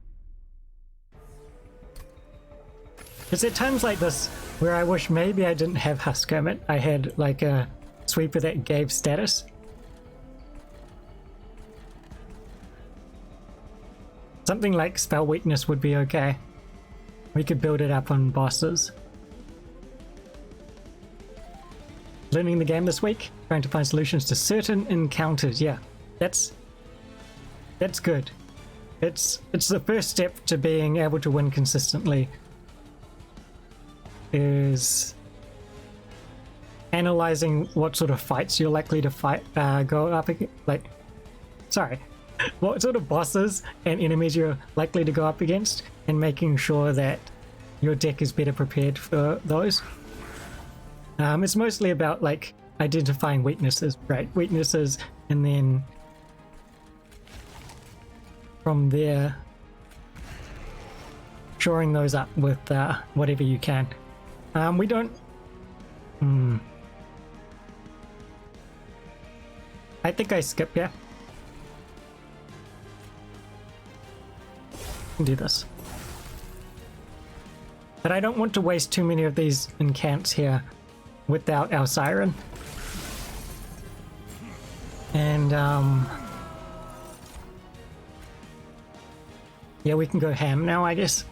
It's at times like this where I wish maybe I didn't have Husk Hermit. I had like a sweeper that gave status. Something like Spell Weakness would be okay. We could build it up on bosses. Learning the game this week, trying to find solutions to certain encounters. Yeah, that's good. It's the first step to being able to win consistently. And analyzing what sort of fights you're likely to go up against, what sort of bosses and enemies you're likely to go up against, and making sure that your deck is better prepared for those. It's mostly about like identifying weaknesses, right? Weaknesses, and then from there shoring those up with whatever you can. We don't... I think I skip, yeah. Do this. But I don't want to waste too many of these incants here without our siren. And yeah, we can go ham now, I guess.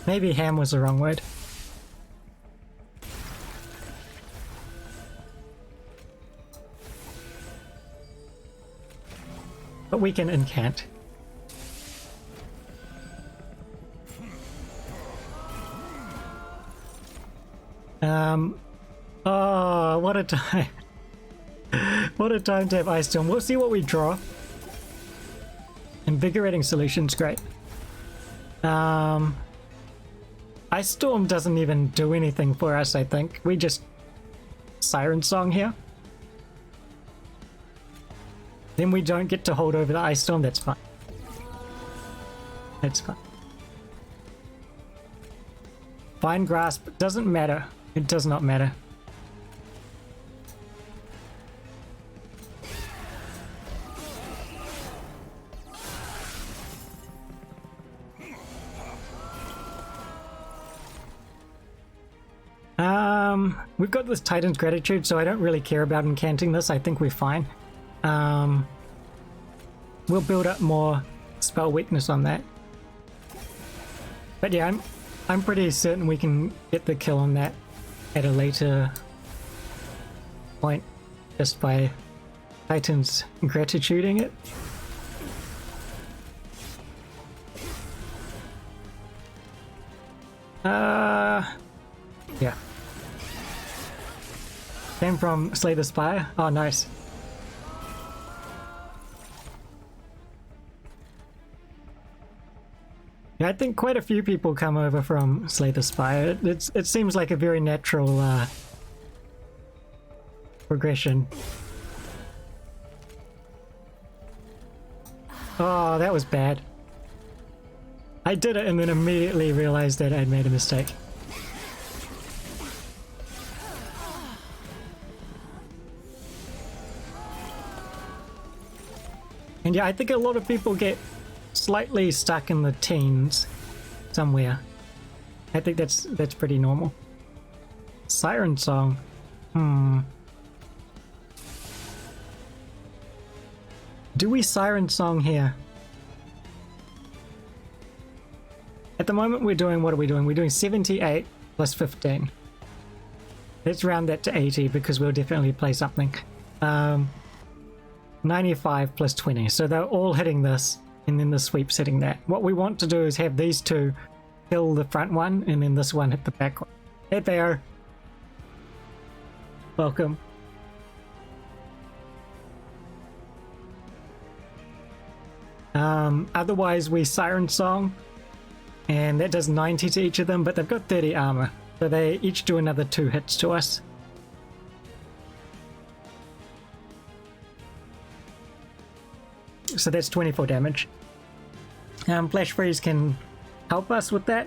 Maybe ham was the wrong word. But we can incant. Oh, what a time. What a time to have Ice Storm. We'll see what we draw. Invigorating Solution's great. Ice Storm doesn't even do anything for us, I think. We just Siren Song here. Then we don't get to hold over the Ice Storm, that's fine. That's fine. Fine Grasp doesn't matter. It does not matter. We've got this Titan's Gratitude, so I don't really care about incanting this. I think we're fine. We'll build up more spell weakness on that. But yeah, I'm pretty certain we can get the kill on that at a later point just by Titan's Gratituding it. Yeah. Came from Slay the Spire. Oh, nice. Yeah, I think quite a few people come over from Slay the Spire. It seems like a very natural progression. Oh, that was bad. I did it and then immediately realized that I'd made a mistake. And yeah, I think a lot of people get slightly stuck in the teens somewhere. I think that's pretty normal. Siren Song. Do we Siren Song here? At the moment we're doing, what are we doing? We're doing 78 plus 15. Let's round that to 80 because we'll definitely play something. 95 plus 20. So they're all hitting this, and then the sweep's hitting that. What we want to do is have these two kill the front one, and then this one hit the back one. Hey Bear. Welcome. Otherwise we Siren Song, and that does 90 to each of them, but they've got 30 armor. So they each do another 2 hits to us. So that's 24 damage. Flash Freeze can help us with that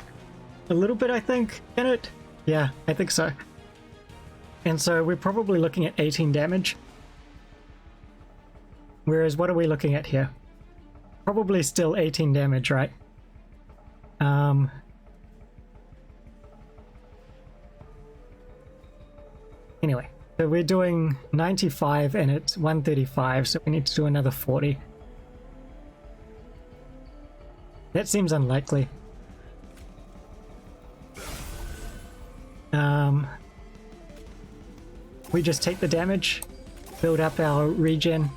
a little bit, I think. Can it? Yeah, I think so. And so we're probably looking at 18 damage. Whereas what are we looking at here? Probably still 18 damage, right? Anyway, so we're doing 95 and it's 135, so we need to do another 40. That seems unlikely. We just take the damage, build up our regen.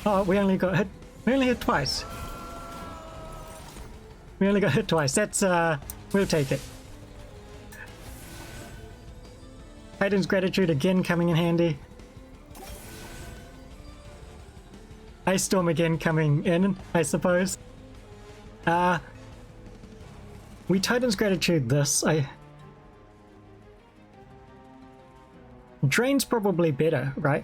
Oh, we only got hit. We only hit twice. We only got hit twice. That's, we'll take it. Titan's Gratitude again coming in handy. Ice Storm again coming in, I suppose. We Titan's Gratitude this. Drain's probably better, right?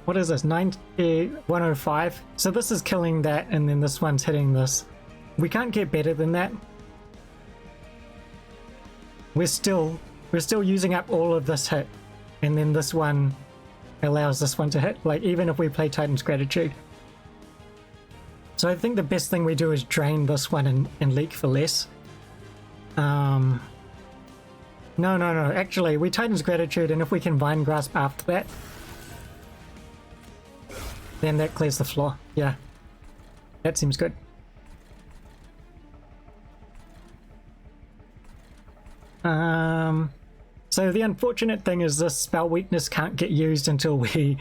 What is this? 90, 105. So this is killing that, and then this one's hitting this. We can't get better than that. We're still using up all of this hit, and then this one allows this one to hit. Like even if we play Titan's Gratitude. So I think the best thing we do is drain this one and leak for less. No. Actually, we Titan's Gratitude, and if we can Vine Grasp after that, then that clears the floor. Yeah, that seems good. So the unfortunate thing is this spell weakness can't get used until we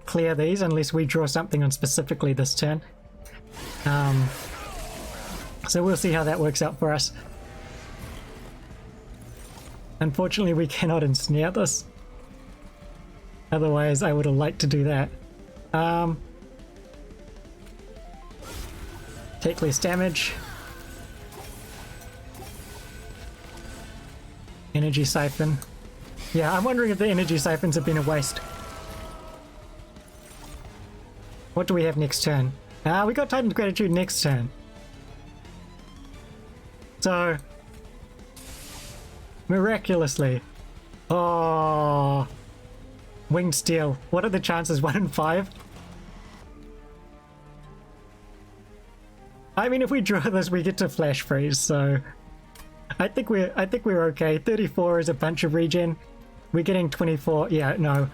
clear these, unless we draw something on specifically this turn. So we'll see how that works out for us. Unfortunately, we cannot ensnare this. Otherwise, I would have liked to do that. Take less damage. Energy Siphon. Yeah, I'm wondering if the Energy Siphons have been a waste. What do we have next turn? We got Titan's Gratitude next turn. So, miraculously. Oh, Winged Steel. What are the chances? 1 in 5? I mean, if we draw this, we get to Flash Freeze, so I think we're okay. 34 is a bunch of regen. We're getting 24. Yeah, no.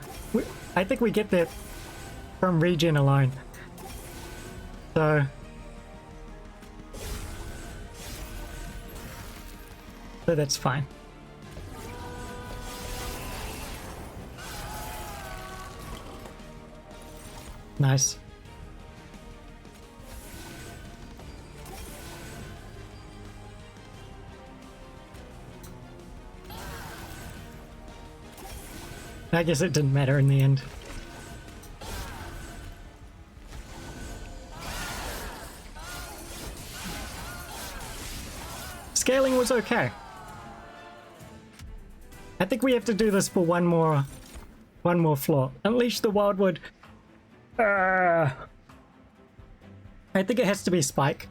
I think we get that from regen alone. So that's fine. Nice. I guess it didn't matter in the end. Scaling was okay. I think we have to do this for one more floor. Unleash the Wildwood. I think it has to be Spike.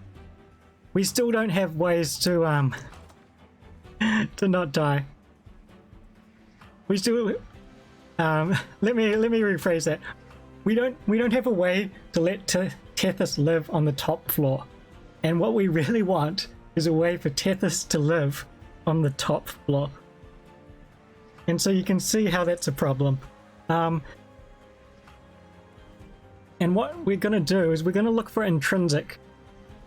We still don't have ways to to not die. We still let me rephrase that. We don't have a way to let Tethys live on the top floor. And what we really want is a way for Tethys to live on the top floor. And so you can see how that's a problem. And what we're going to do is we're going to look for intrinsic.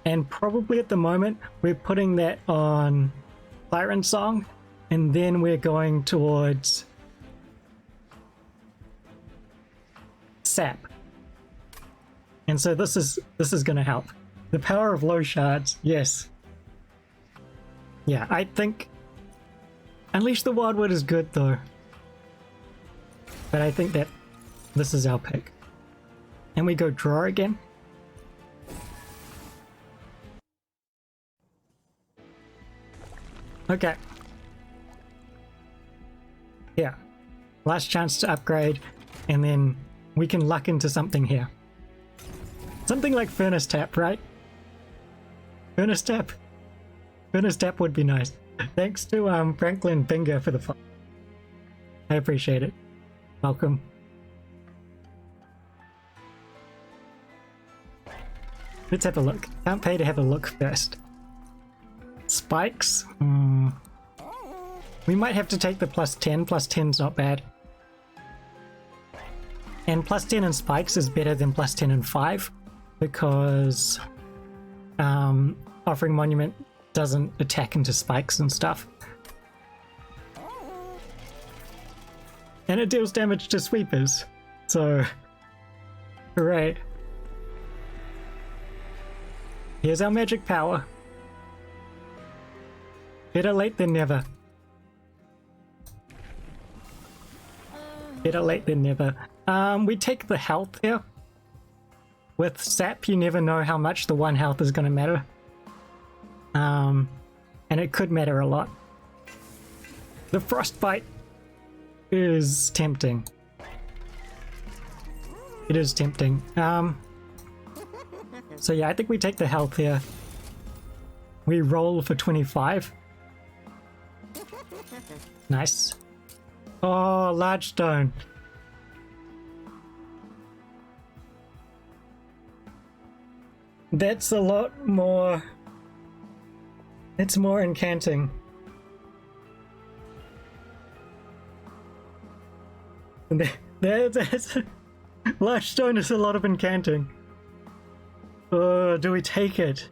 And probably at the moment we're putting that on Siren Song, and then we're going towards Sap. And so this is going to help. The power of low shards, yes. Yeah, I think Unleash the Wildwood is good though. But I think that this is our pick. And we go draw again. Okay. Yeah. Last chance to upgrade, and then we can luck into something here. Something like Furnace Tap, right? Furnace Tap. Furnace Tap would be nice. Thanks to Franklin Binger for the follow. I appreciate it. Welcome. Let's have a look. Can't pay to have a look first. Spikes? We might have to take the +10. +10's not bad. And +10 in spikes is better than +10 in 5, because Offering Monument doesn't attack into spikes and stuff. And it deals damage to sweepers. So, hooray. Here's our magic power. Better late than never. Better late than never. We take the health here. With sap, you never know how much the one health is going to matter. And it could matter a lot. The frostbite is tempting. It is tempting. So yeah, I think we take the health here. We roll for 25. Nice. Oh, large stone. That's a lot more. It's more incanting. There's large stone is a lot of incanting. Oh, do we take it?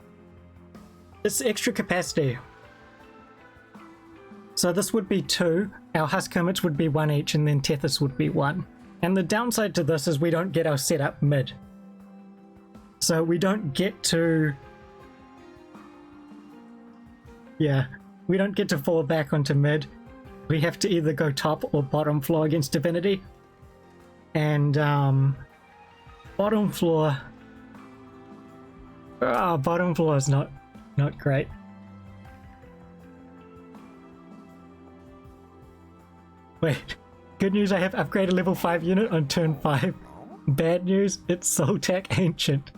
It's extra capacity. So this would be 2. Our Husk Hermits would be 1 each, and then Tethys would be 1. And the downside to this is we don't get our setup mid. So we don't get to... Yeah, we don't get to fall back onto mid. We have to either go top or bottom floor against Divinity. And bottom floor... bottom floor is not great. Wait, good news, I have upgraded level 5 unit on turn 5. Bad news, it's Soul Tech Ancient.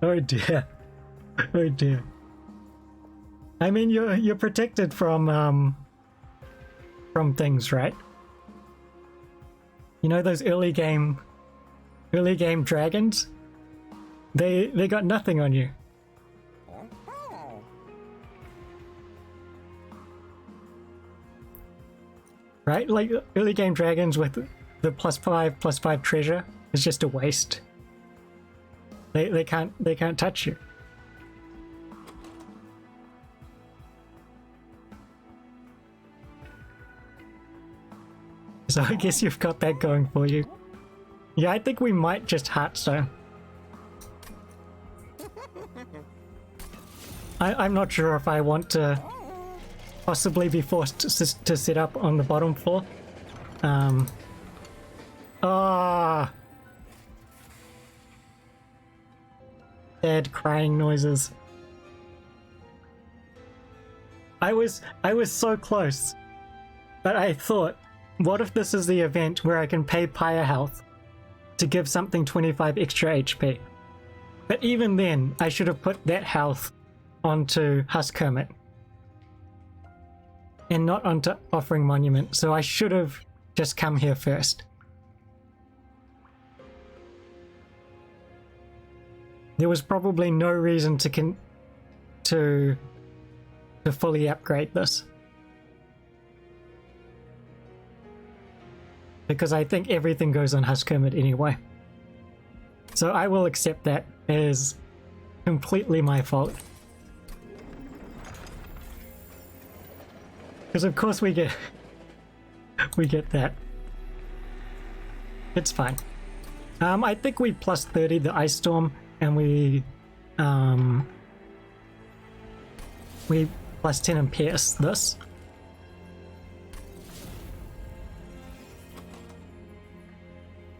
Oh dear. Oh dear. I mean, you're protected from things, right? You know those early game dragons? They got nothing on you. Right? Like early game dragons with the +5/+5 treasure is just a waste. They can't touch you. So I guess you've got that going for you. Yeah, I think we might just Heartstone. I'm not sure if I want to possibly be forced to set up on the bottom floor. Sad crying noises. I was so close. But I thought, what if this is the event where I can pay Pyre Health to give something 25 extra HP? But even then, I should have put that health onto Husk Hermit and not onto Offering Monument, so I should have just come here first. There was probably no reason to fully upgrade this, because I think everything goes on Husk Hermit anyway. So I will accept that as completely my fault. Because of course we get that. It's fine. I think we +30 the Ice Storm, and we +10 and Pierce this.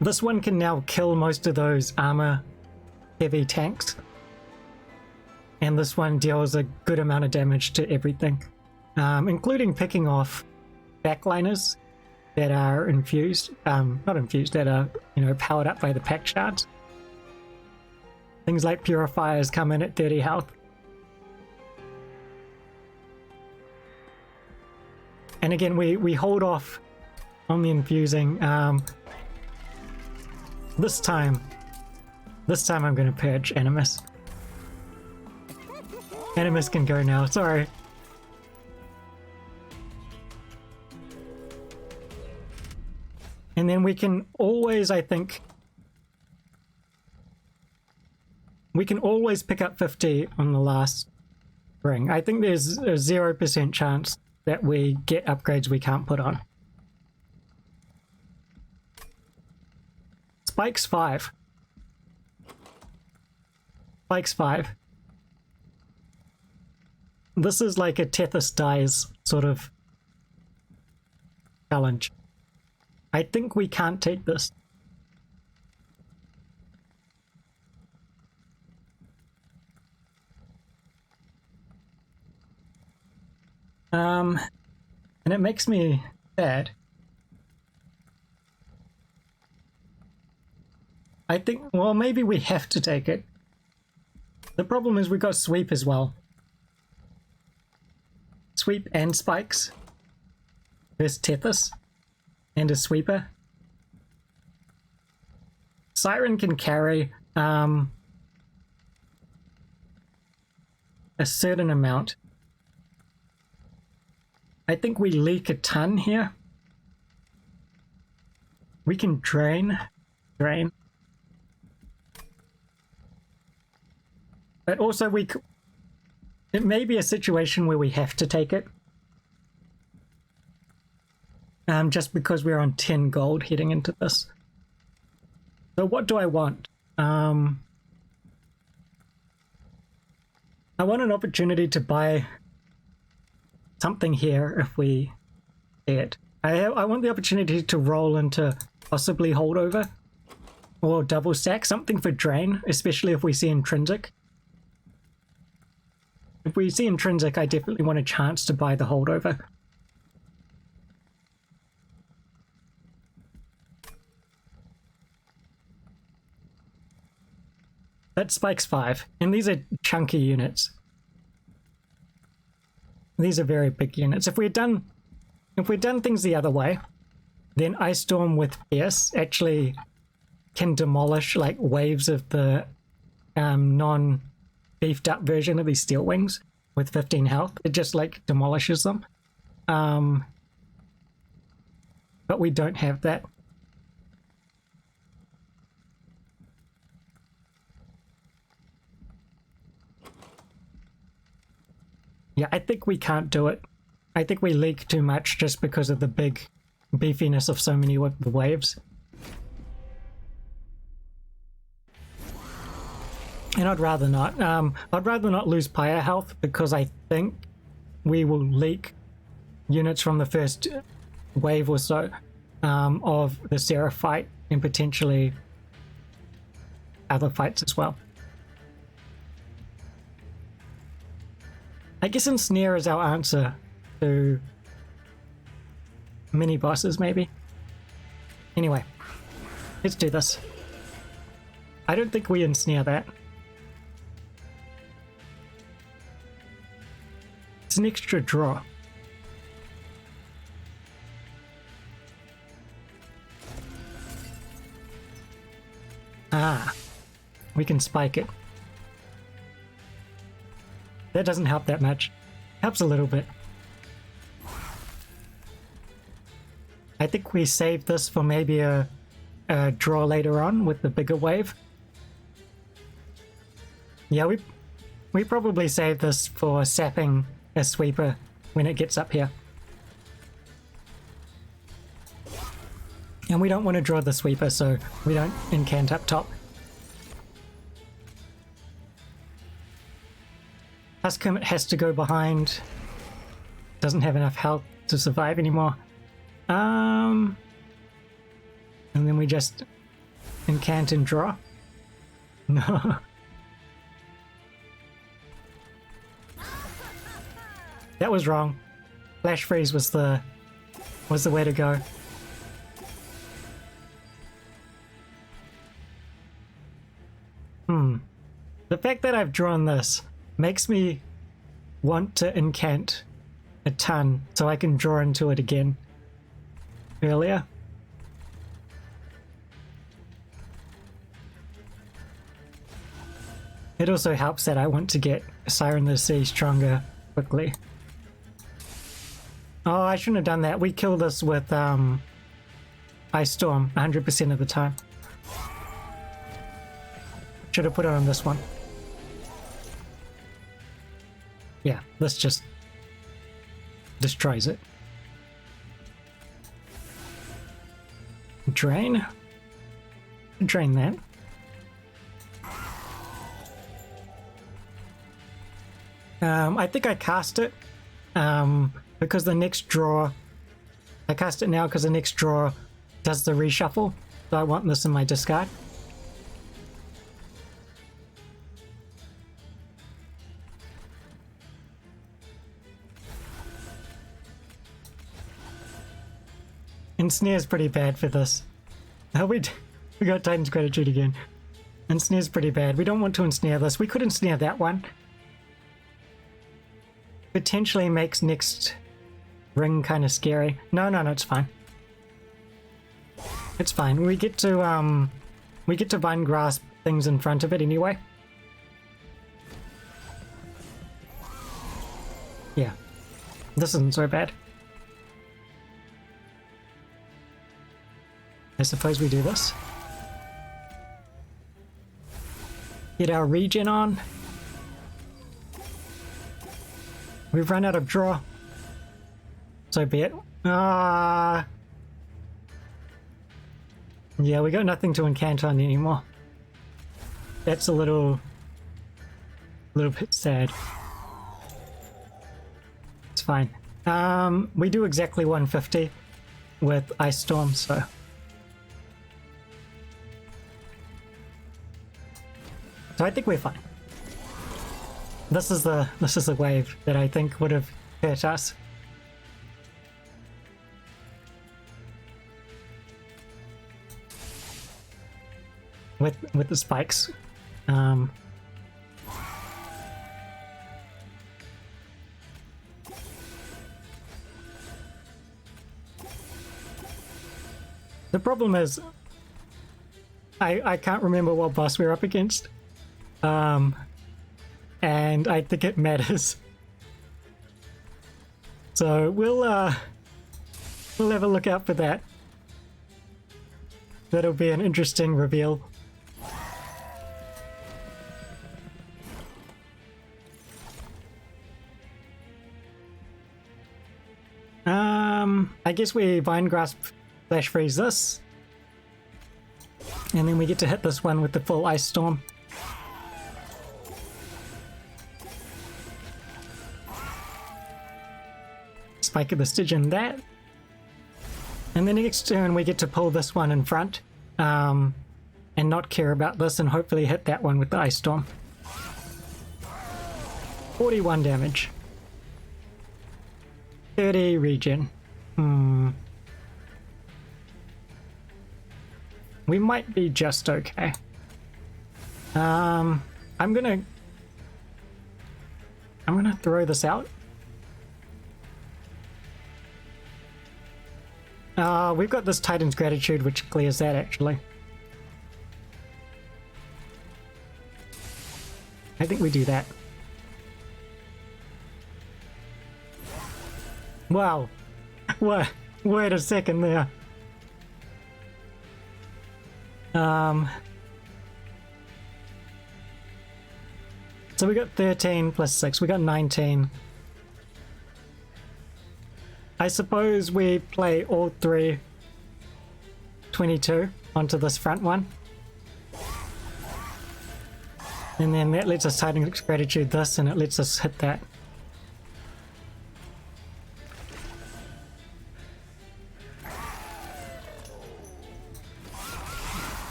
This one can now kill most of those armor heavy tanks. And this one deals a good amount of damage to everything. Including picking off backliners that are infused, not infused, that are, powered up by the pack shards. Things like purifiers come in at 30 health. And again, we hold off on the infusing. This time I'm going to purge Animus. Animus can go now, sorry. And then we can always, I think, we can always pick up 50 on the last ring. I think there's a 0% chance that we get upgrades we can't put on. Spike's 5. Spike's 5. This is like a Tethys dies sort of challenge. I think we can't take this. And it makes me sad. I think, well, maybe we have to take it. The problem is we got sweep as well. Sweep and spikes. There's Tethys and a sweeper. Siren can carry a certain amount. I think we leak a ton here. We can drain. But also it may be a situation where we have to take it. Just because we're on 10 gold heading into this. So what do I want? I want an opportunity to buy something here if we see it. I want the opportunity to roll into possibly holdover or double stack, something for drain, especially if we see intrinsic. If we see intrinsic, I definitely want a chance to buy the holdover. That spikes 5, and these are chunky units. These are very big units. If we'd done things the other way, then Ice Storm with Pierce actually can demolish like waves of the non-beefed up version of these Steel Wings with 15 health. It just like demolishes them. But we don't have that. Yeah, I think we can't do it. I think we leak too much just because of the big beefiness of so many of the waves. And I'd rather not. I'd rather not lose Pyre health because I think we will leak units from the first wave or so of the Seraph fight and potentially other fights as well. I guess Ensnare is our answer to mini bosses, maybe. Anyway, let's do this. I don't think we Ensnare that. It's an extra draw. Ah, we can spike it. That doesn't help that much. Helps a little bit. I think we save this for maybe a draw later on with the bigger wave. Yeah, we probably save this for sapping a sweeper when it gets up here. And we don't want to draw the sweeper, so we don't incant up top. Huscom has to go behind. Doesn't have enough health to survive anymore. And then we just incant and draw. No. That was wrong. Flash freeze was the way to go. The fact that I've drawn this makes me want to incant a ton so I can draw into it again earlier. It also helps that I want to get Siren of the Sea stronger quickly. Oh, I shouldn't have done that. We kill this with Ice Storm 100% of the time. Should have put it on this one. Yeah, this just destroys it. Drain. drain that. I think I cast it because the next draw, I cast it now because the next draw does the reshuffle, so I want this in my discard. Ensnare's pretty bad for this. We got Titan's Gratitude again. Ensnare's pretty bad. We don't want to ensnare this. We could ensnare that one. Potentially makes next ring kind of scary. No, it's fine. It's fine. We get to vine grasp things in front of it anyway. Yeah. This isn't so bad. I suppose we do this. Get our regen on. We've run out of draw. So be it. Yeah, we got nothing to incant on anymore. That's a little bit sad. It's fine. We do exactly 150 with Ice Storm, so I think we're fine. This is the wave that I think would have hurt us. With the spikes. The problem is I can't remember what boss we're up against. And I think it matters. So we'll have a look out for that. That'll be an interesting reveal. I guess we Vine Grasp Flash Freeze this. And then we get to hit this one with the full Ice Storm. Spike of the Stygian that. And then next turn we get to pull this one in front. And not care about this and hopefully hit that one with the Ice Storm. 41 damage. 30 regen. We might be just okay. I'm gonna throw this out. We've got this Titan's Gratitude which clears that actually. I think we do that. Wow. What? Wait a second there. So we got 13 plus 6. We got 19. I suppose we play all three 22 onto this front one. And then that lets us Titan's Gratitude this and it lets us hit that.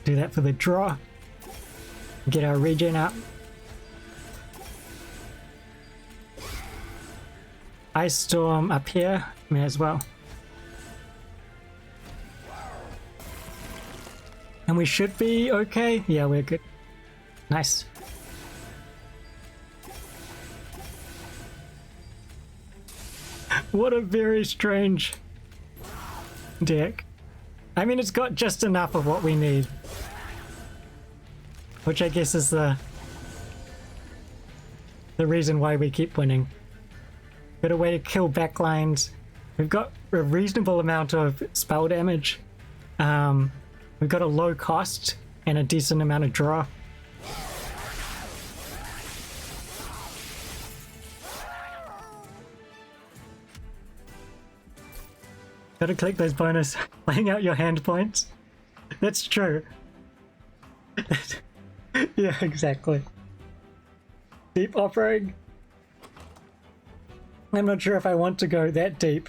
Do that for the draw. Get our regen up. Ice Storm up here, may as well. And we should be okay. Yeah, we're good. Nice. What a very strange deck. I mean, it's got just enough of what we need. Which I guess is the reason why we keep winning. Got a way to kill backlines. We've got a reasonable amount of spell damage. We've got a low cost and a decent amount of draw. Gotta click those bonus, laying out your hand points. That's true. Yeah, exactly. Deep offering. I'm not sure if I want to go that deep.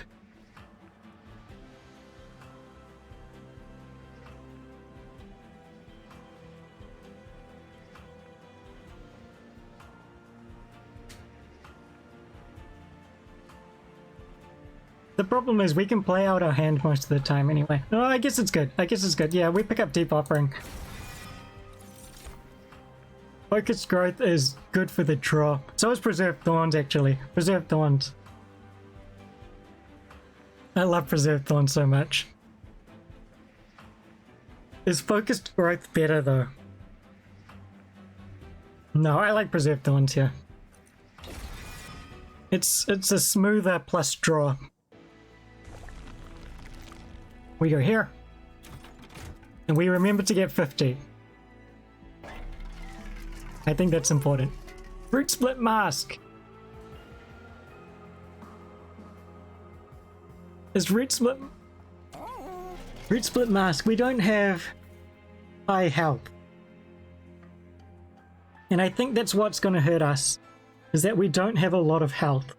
The problem is we can play out our hand most of the time anyway. No, I guess it's good. I guess it's good. Yeah, we pick up Deep Offering. Focused Growth is good for the draw. So is Preserved Thorns, actually. Preserved Thorns. I love Preserved Thorns so much. Is Focused Growth better, though? No, I like Preserved Thorns here. It's a smoother plus draw. We go here. And we remember to get 50. I think that's important. Root Split Mask. Is Root Split Mask? We don't have high health. And I think that's what's going to hurt us. Is that we don't have a lot of health.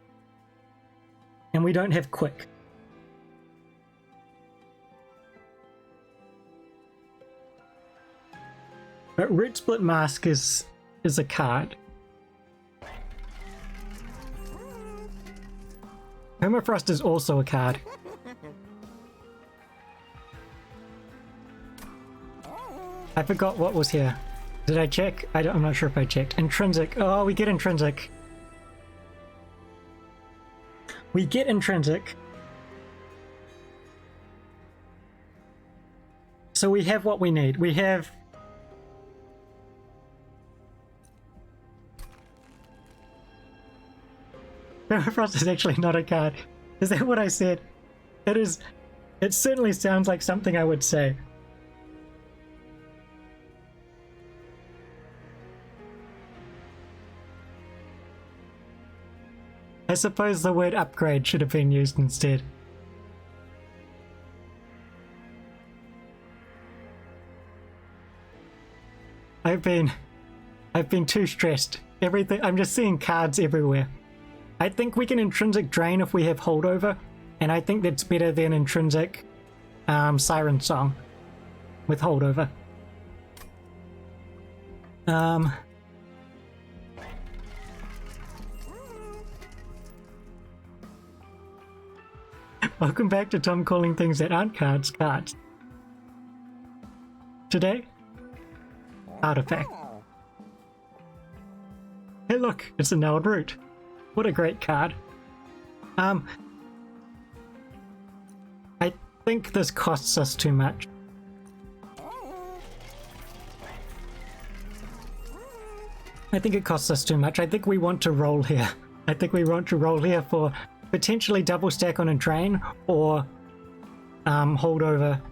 And we don't have quick. But Root Split Mask is a card. Permafrost is also a card. I forgot what was here. Did I check? I'm not sure if I checked. Intrinsic. Oh, we get Intrinsic. We get Intrinsic. So we have what we need. We have... Permafrost is actually not a card. Is that what I said? It is. It certainly sounds like something I would say. I suppose the word upgrade should have been used instead. I've been too stressed. Everything. I'm just seeing cards everywhere. I think we can Intrinsic Drain if we have Holdover, and I think that's better than Intrinsic Siren Song with Holdover. Welcome back to Tom calling things that aren't cards, cards. Today, Artifact. Hey look, it's a Gnarled Root. What a great card. I think this costs us too much. I think it costs us too much. I think we want to roll here. I think we want to roll here for potentially double stack on a drain or holdover.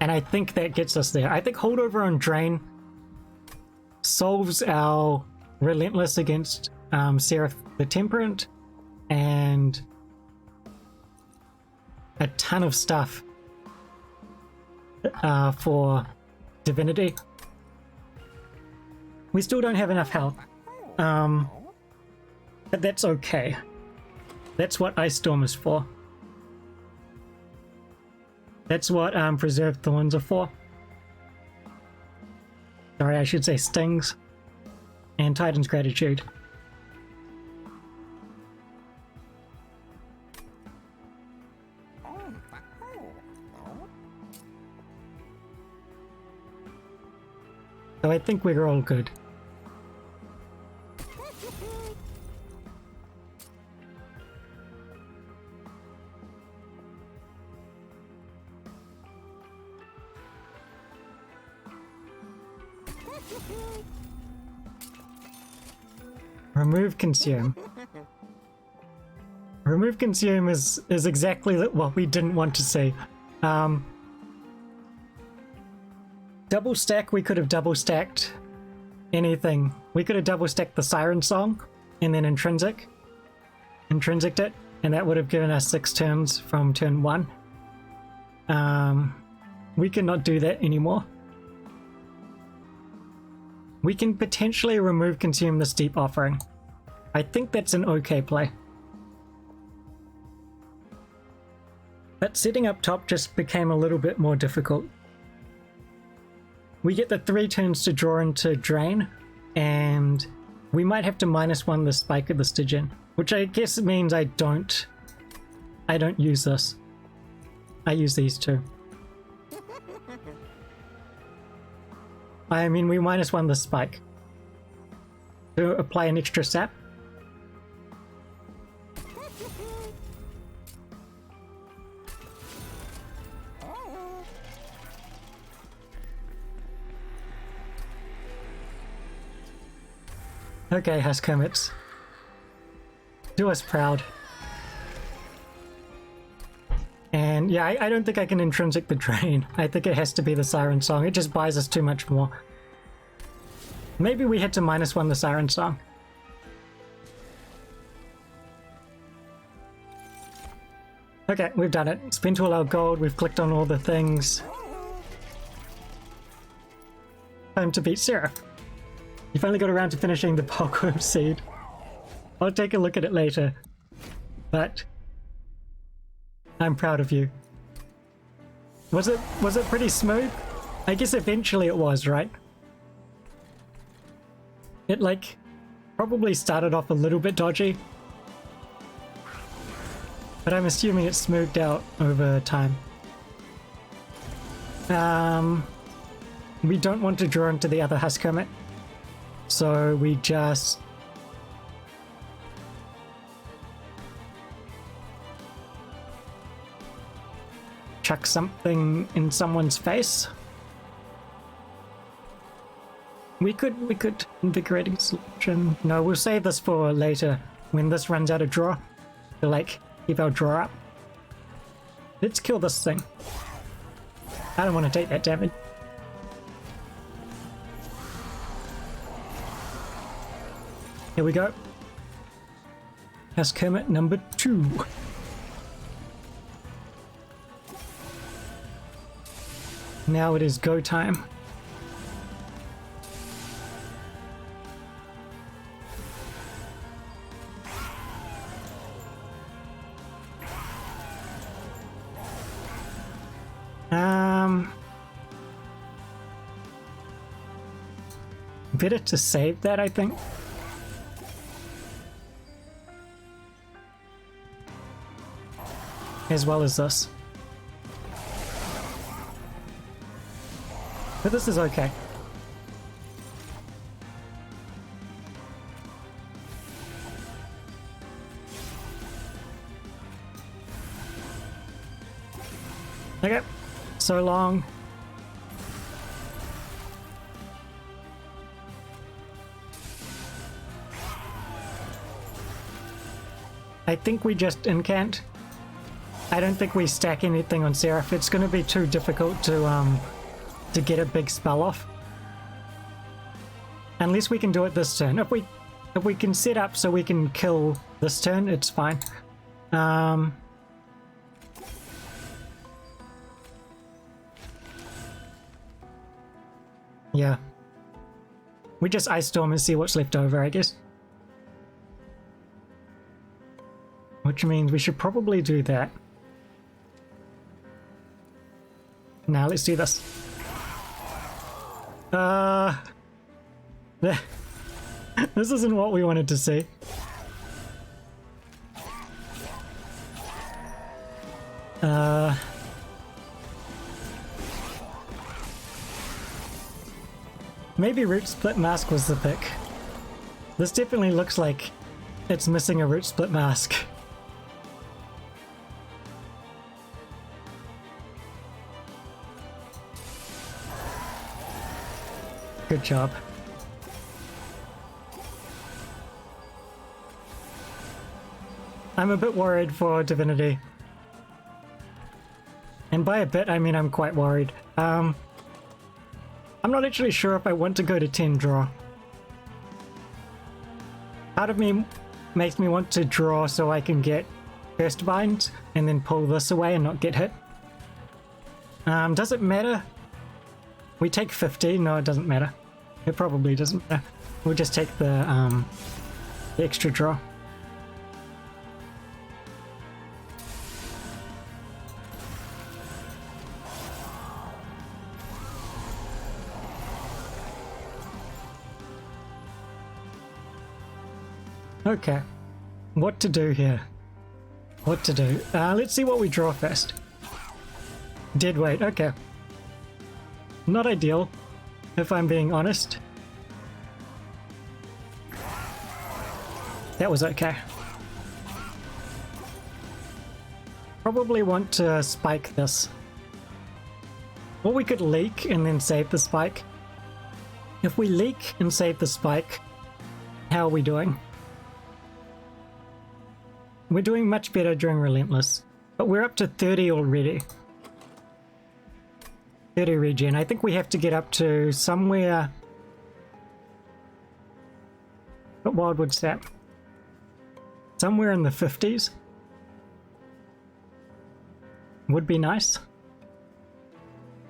And I think that gets us there. I think holdover on drain solves our Relentless against Seraph the Temperate and a ton of stuff for Divinity. We still don't have enough health, but that's okay. That's what Ice Storm is for. That's what Preserved Thorns are for. Sorry, I should say Stings. And Titan's Gratitude. So I think we're all good. Remove Consume. Remove Consume is exactly what we didn't want to see. Double stack, we could have double stacked anything. We could have double stacked the Siren Song and then Intrinsic. Intrinsicked it. and that would have given us 6 turns from turn 1. We cannot do that anymore. We can potentially remove Consume the Steep Offering. I think that's an okay play. But setting up top just became a little bit more difficult. We get the 3 turns to draw into Drain, and we might have to -1 the Spike of the Stygian, which I guess means I don't use this. I use these two. I mean, we -1 the Spike to apply an extra sap. Okay, Husk Hermits. Do us proud. And yeah, I don't think I can intrinsic the Drain. I think it has to be the Siren Song. It just buys us too much more. Maybe we had to -1 the Siren Song. Okay, we've done it. Spent all our gold, we've clicked on all the things. Time to beat Seraph. You finally got around to finishing the Pogworm Seed. I'll take a look at it later. But I'm proud of you. Was it pretty smooth? I guess eventually it was, right? It like probably started off a little bit dodgy. But I'm assuming it smoothed out over time. We don't want to draw into the other Husk Hermit. So we just chuck something in someone's face. We could Invigorating Solution. No, we'll save this for later when this runs out of draw to like keep our draw up. Let's kill this thing. I don't want to take that damage. Here we go. Husk Hermit number 2. Now it is go time. Better to save that, I think. As well as this. But this is okay. Okay, so long. I think we just incant. I don't think we stack anything on Seraph. It's going to be too difficult to get a big spell off. Unless we can do it this turn. If we can set up so we can kill this turn, it's fine. Yeah. We just Ice Storm and see what's left over, I guess. Which means we should probably do that. Now let's do this. This isn't what we wanted to see. Maybe Root Split Mask was the pick. This definitely looks like it's missing a Root Split Mask. Good job. I'm a bit worried for Divinity. And by a bit, I mean I'm quite worried. I'm not actually sure if I want to go to 10 draw. Part of me makes me want to draw so I can get first vines and then pull this away and not get hit. Does it matter? We take 50? No, it doesn't matter. It probably doesn't matter. We'll just take the extra draw. Okay, what to do here? What to do? Let's see what we draw first. Dead weight, okay. Not ideal, if I'm being honest. That was okay. Probably want to spike this. Or we could leak and then save the spike. If we leak and save the spike, how are we doing? We're doing much better during Relentless, but we're up to 30 already. 30 regen. I think we have to get up to somewhere... What Wildwood Sap? Somewhere in the 50s. Would be nice.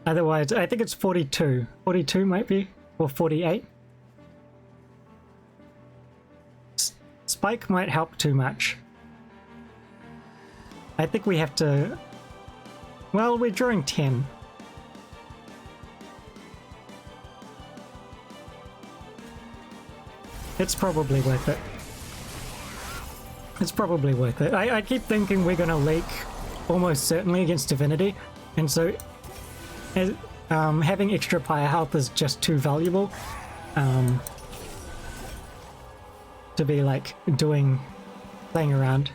Otherwise, I think it's 42. 42 might be, or 48. Spike might help too much. I think we have to... Well, we're drawing 10. It's probably worth it. It's probably worth it. I keep thinking we're going to leak almost certainly against Divinity, and so having extra fire health is just too valuable to be like playing around.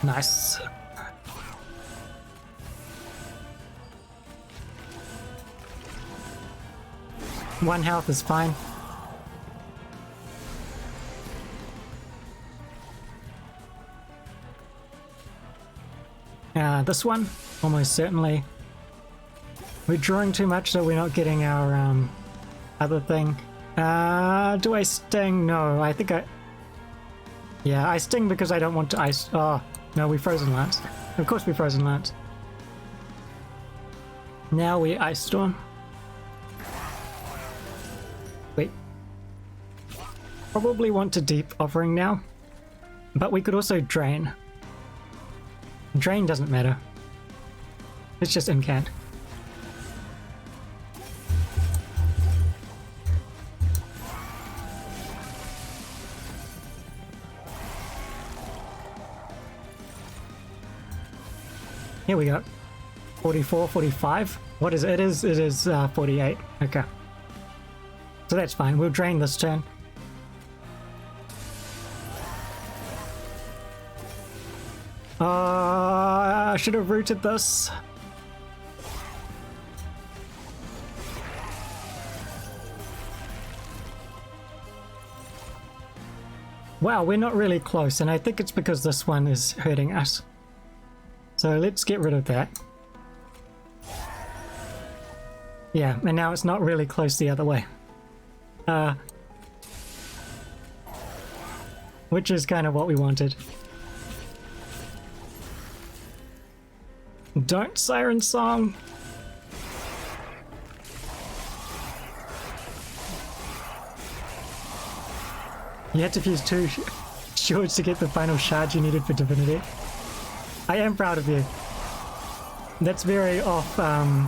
Nice. One health is fine. This one, almost certainly. We're drawing too much, so we're not getting our other thing. Do I sting? No, I think I... Yeah, I sting because I don't want to ice... Oh, no, we frozen lance. Of course we frozen lance. Now we ice storm. Wait. Probably want to deep offering now. But we could also drain. Drain doesn't matter. It's just incant. Here we go. 44, 45. What is it? It is 48. Okay. So that's fine. We'll drain this turn. I should have rooted this. Wow, we're not really close, and I think it's because this one is hurting us. So let's get rid of that. Yeah, and now it's not really close the other way. Which is kind of what we wanted. Don't Siren Song! You had to fuse 2 swords to get the final shard you needed for Divinity. I am proud of you. That's very off-brand.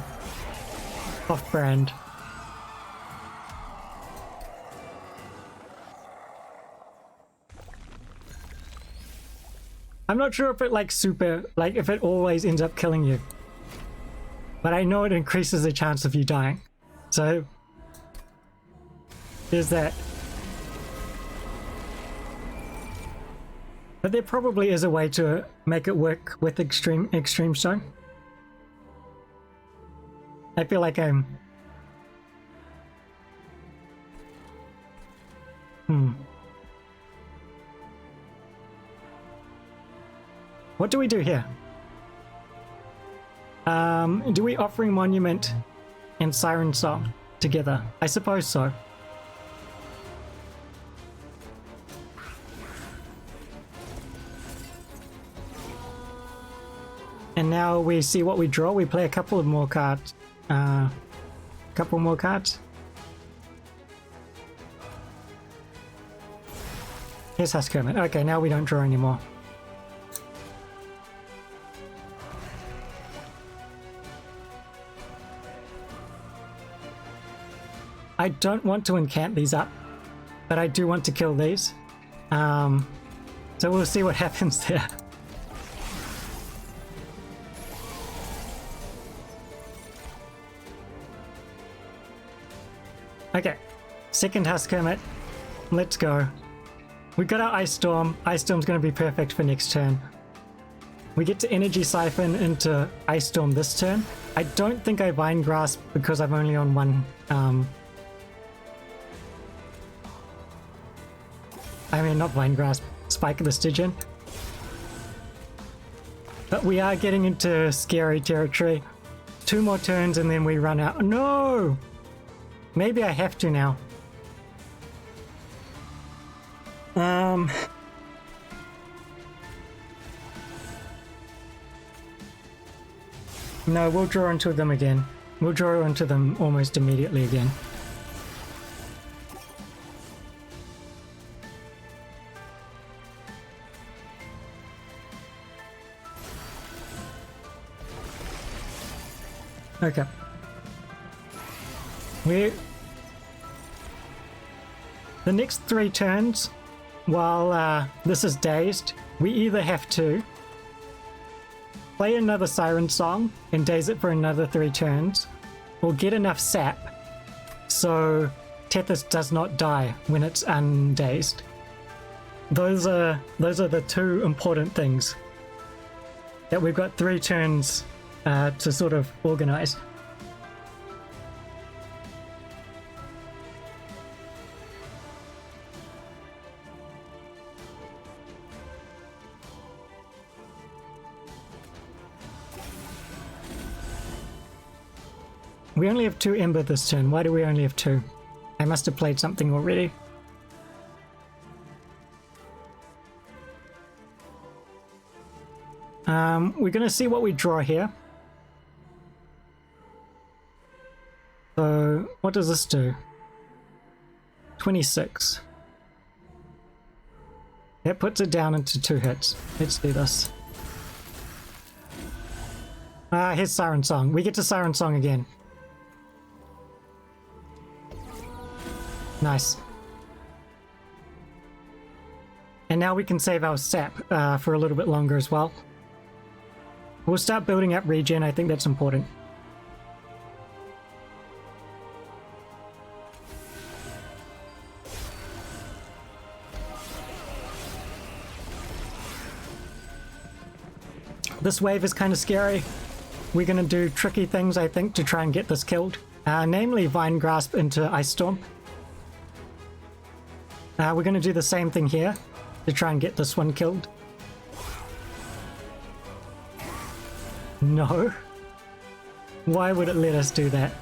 I'm not sure if it if it always ends up killing you. But I know it increases the chance of you dying. So there's that. But there probably is a way to make it work with Extreme Stone. I feel like I'm... What do we do here? Do we Offering Monument and Siren Song together? I suppose so. And now we see what we draw. We play a couple of more cards. Couple more cards. Here's Husk Hermit. Okay, now we don't draw anymore. I don't want to incant these up, but I do want to kill these. So we'll see what happens there. Okay, second Husk Hermit. Let's go. We got our Ice Storm. Ice Storm's going to be perfect for next turn. We get to Energy Siphon into Ice Storm this turn. I don't think I Vine Grasp because I'm only on one. I mean, not Vine Grasp, Spike of the Stygian. But we are getting into scary territory. 2 more turns and then we run out. No! Maybe I have to now. No, we'll draw into them again. We'll draw into them almost immediately again. Okay. The next 3 turns, while this is dazed, we either have to play another Siren Song and daze it for another 3 turns, or get enough sap so Tethys does not die when it's undazed. Those are the 2 important things that we've got 3 turns to sort of organize. We only have 2 Ember this turn. Why do we only have 2? I must have played something already. We're going to see what we draw here. So, what does this do? 26. That puts it down into 2 hits. Let's do this. Here's Siren Song. We get to Siren Song again. Nice. And now we can save our sap for a little bit longer as well. We'll start building up regen. I think that's important. This wave is kind of scary. We're going to do tricky things, I think, to try and get this killed. Namely, Vine Grasp into Ice Storm. We're going to do the same thing here to try and get this one killed. No. Why would it let us do that?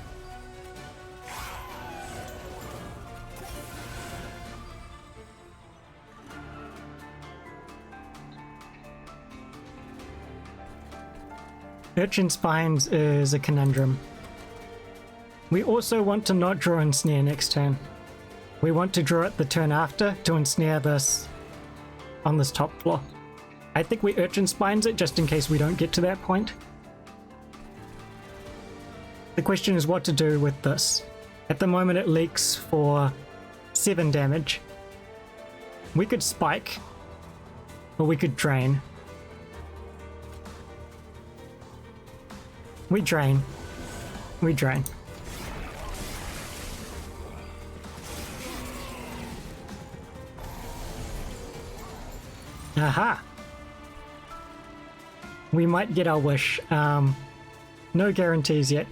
Urchin Spines is a conundrum. We also want to not draw Ensnare next turn. We want to draw it the turn after to ensnare this on this top floor. I think we Urchin Spines it just in case we don't get to that point. The question is what to do with this. At the moment it leaks for 7 damage. We could spike, or we could drain. We drain. We drain. Aha! We might get our wish. No guarantees yet.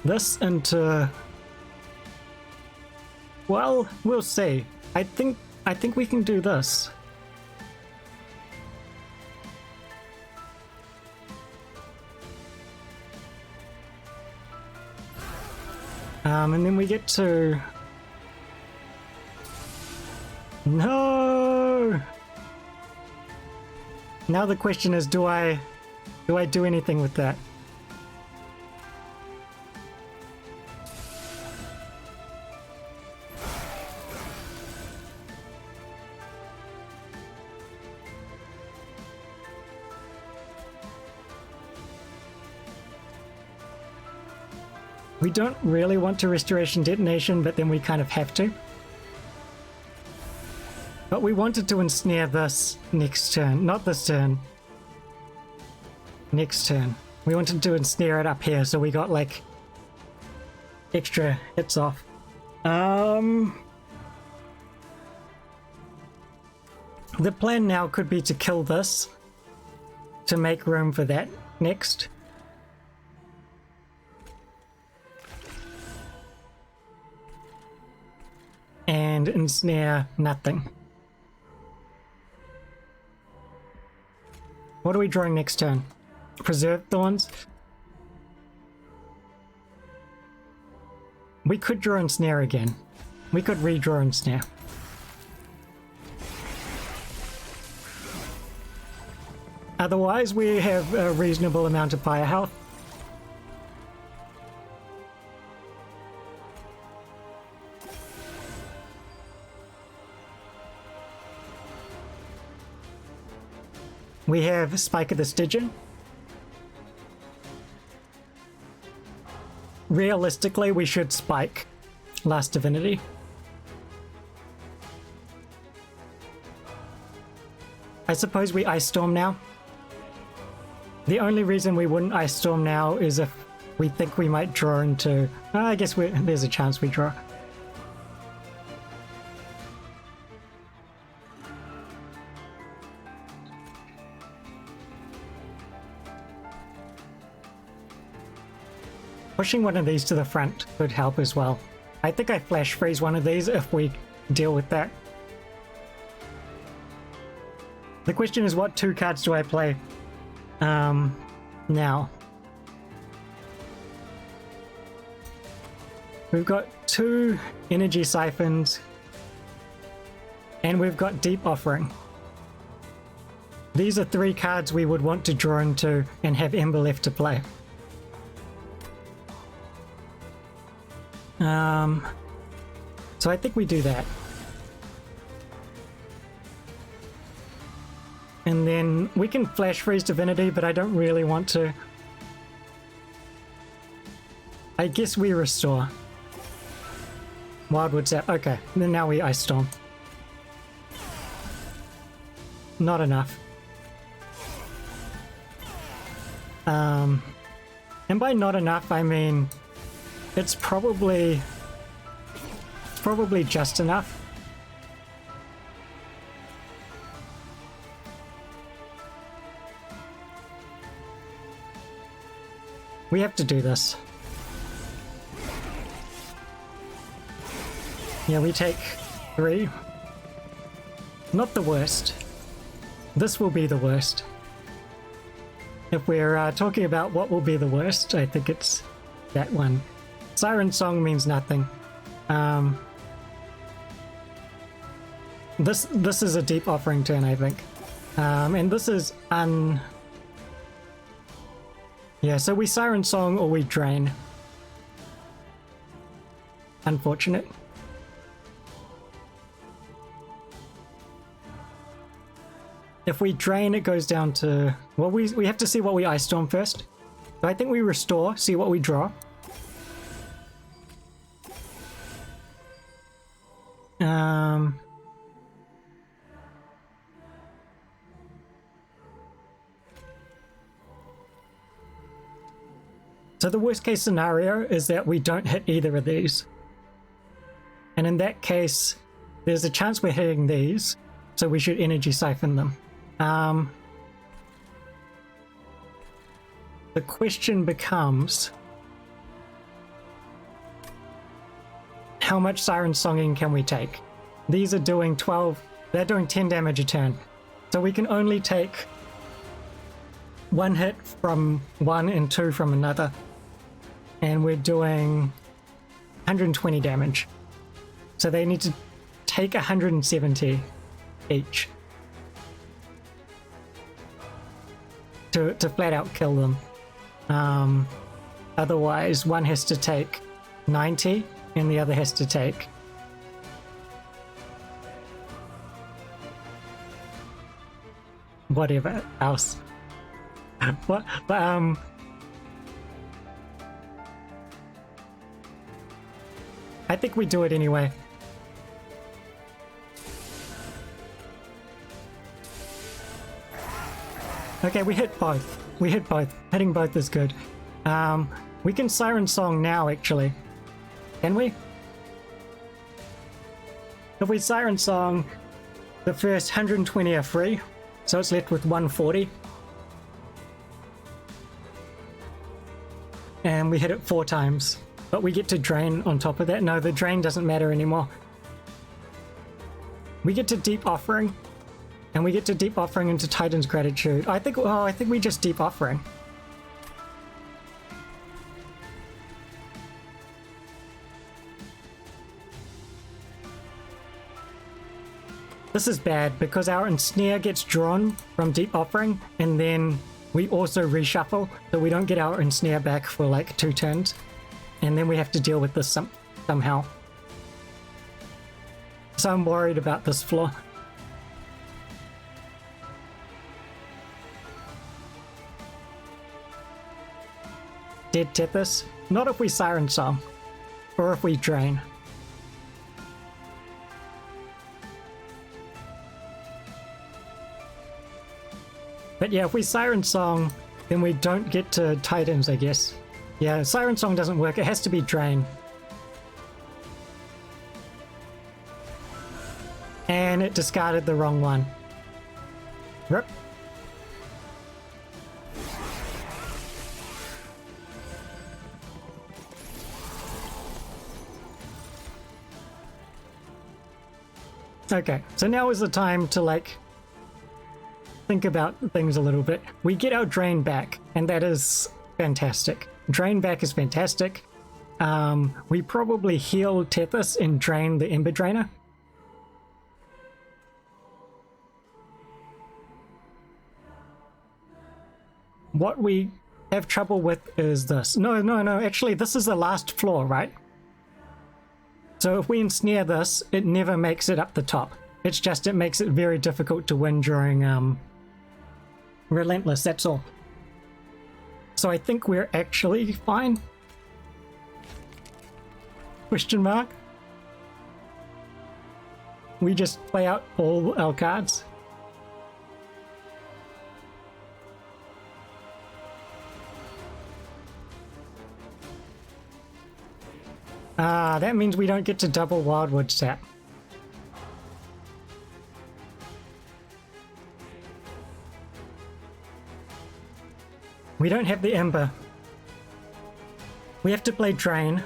This into... Well, we'll see. I think we can do this. And then we get to... No! Now the question is, do I do anything with that? We don't really want to Restoration Detonation, but then we kind of have to. But we wanted to ensnare this next turn, not this turn. Next turn. We wanted to ensnare it up here, so we got like extra hits off. The plan now could be to kill this to make room for that next. And ensnare nothing. What are we drawing next turn? Preserve Thorns? We could draw ensnare again. We could redraw ensnare. Otherwise, we have a reasonable amount of fire health. We have Spike of the Stygian. Realistically, we should spike Last Divinity. I suppose we Ice Storm now. The only reason we wouldn't Ice Storm now is if we think we might draw into... I guess there's a chance we draw. Pushing one of these to the front could help as well. I think I flash freeze one of these if we deal with that. The question is, what two cards do I play now? We've got two Energy Siphons and we've got Deep Offering. These are three cards we would want to draw into and have Ember left to play. So I think we do that. And then we can flash freeze Divinity, but I don't really want to. I guess we restore. Wildwood Zap. Okay, and then now we Ice Storm. Not enough. And by not enough, I mean it's probably just enough. We have to do this. Yeah, we take 3. Not the worst. This will be the worst. If we're talking about what will be the worst, I think it's that one. Siren Song means nothing. This is a Deep Offering turn, I think. And this is yeah, so we Siren Song or we drain. Unfortunate. If we drain, it goes down to... Well, we have to see what we Ice Storm first. So I think we restore, see what we draw. So the worst case scenario is that we don't hit either of these. And in that case, there's a chance we're hitting these, so we should Energy Siphon them. The question becomes, how much Siren Songing can we take? These are doing 12, they're doing 10 damage a turn. So we can only take 1 hit from one and 2 from another. And we're doing 120 damage. So they need to take 170 each. to flat out kill them. Otherwise, one has to take 90 and the other has to take whatever else. What? But I think we do it anyway. Okay, we hit both. We hit both. Hitting both is good. We can Siren Song now, actually. Can we? If we Siren Song, the first 120 are free, so it's left with 140. And we hit it 4 times. But we get to drain on top of that. No, the drain doesn't matter anymore. We get to Deep Offering. And we get to Deep Offering into Titan's Gratitude. I think we just Deep Offering. This is bad because our Ensnare gets drawn from Deep Offering and then we also reshuffle, so we don't get our Ensnare back for like 2 turns. And then we have to deal with this somehow. So I'm worried about this floor. Dead Tethys? Not if we Siren Song. Or if we drain. But yeah, if we Siren Song, then we don't get to Titans, I guess. Yeah, Siren Song doesn't work. It has to be drain. And it discarded the wrong one. Rip. Okay, so now is the time to like think about things a little bit. We get our drain back, and that is fantastic. Drain back is fantastic. We probably heal Tethys and drain the Ember Drainer. What we have trouble with is this. No, actually this is the last floor, right? So if we ensnare this, it never makes it up the top. It's just, it makes it very difficult to win during Relentless, that's all. So I think we're actually fine. Question mark? We just play out all our cards. That means we don't get to double Wildwood Sap. We don't have the Ember. We have to play Drain.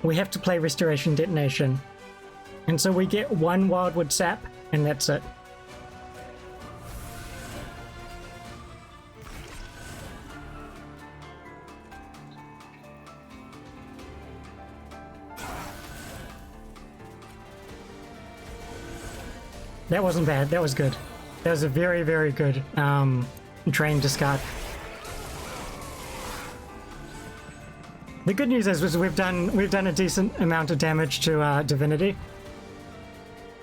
We have to play Restoration Detonation. And so we get 1 Wildwood Sap, and that's it. That wasn't bad. That was good. That was a very, very good drain discard. The good news is we've done a decent amount of damage to Divinity.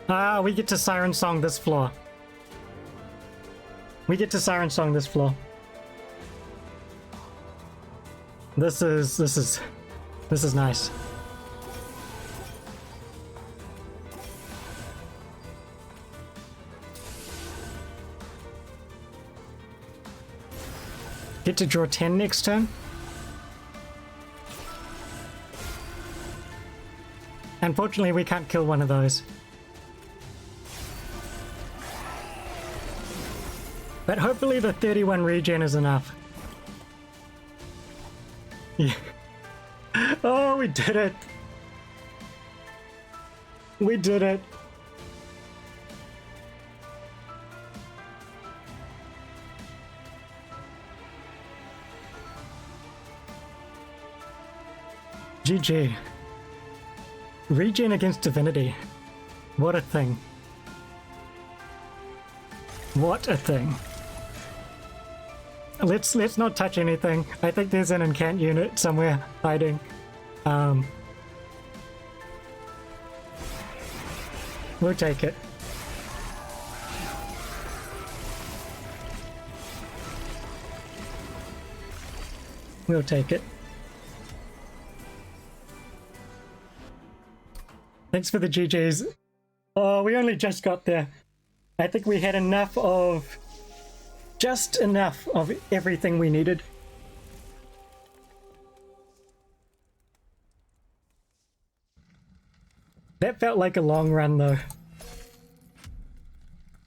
We get to Siren Song this floor. We get to Siren Song this floor. This is nice. Get to draw 10 next turn. Unfortunately, we can't kill one of those. But hopefully the 31 regen is enough. Yeah. Oh, we did it. We did it. GG. Regen against Divinity. What a thing. What a thing. let's not touch anything. I think there's an incant unit somewhere hiding. We'll take it. We'll take it. Thanks for the GGs. Oh, we only just got there. I think we had enough of... just enough of everything we needed. That felt like a long run though.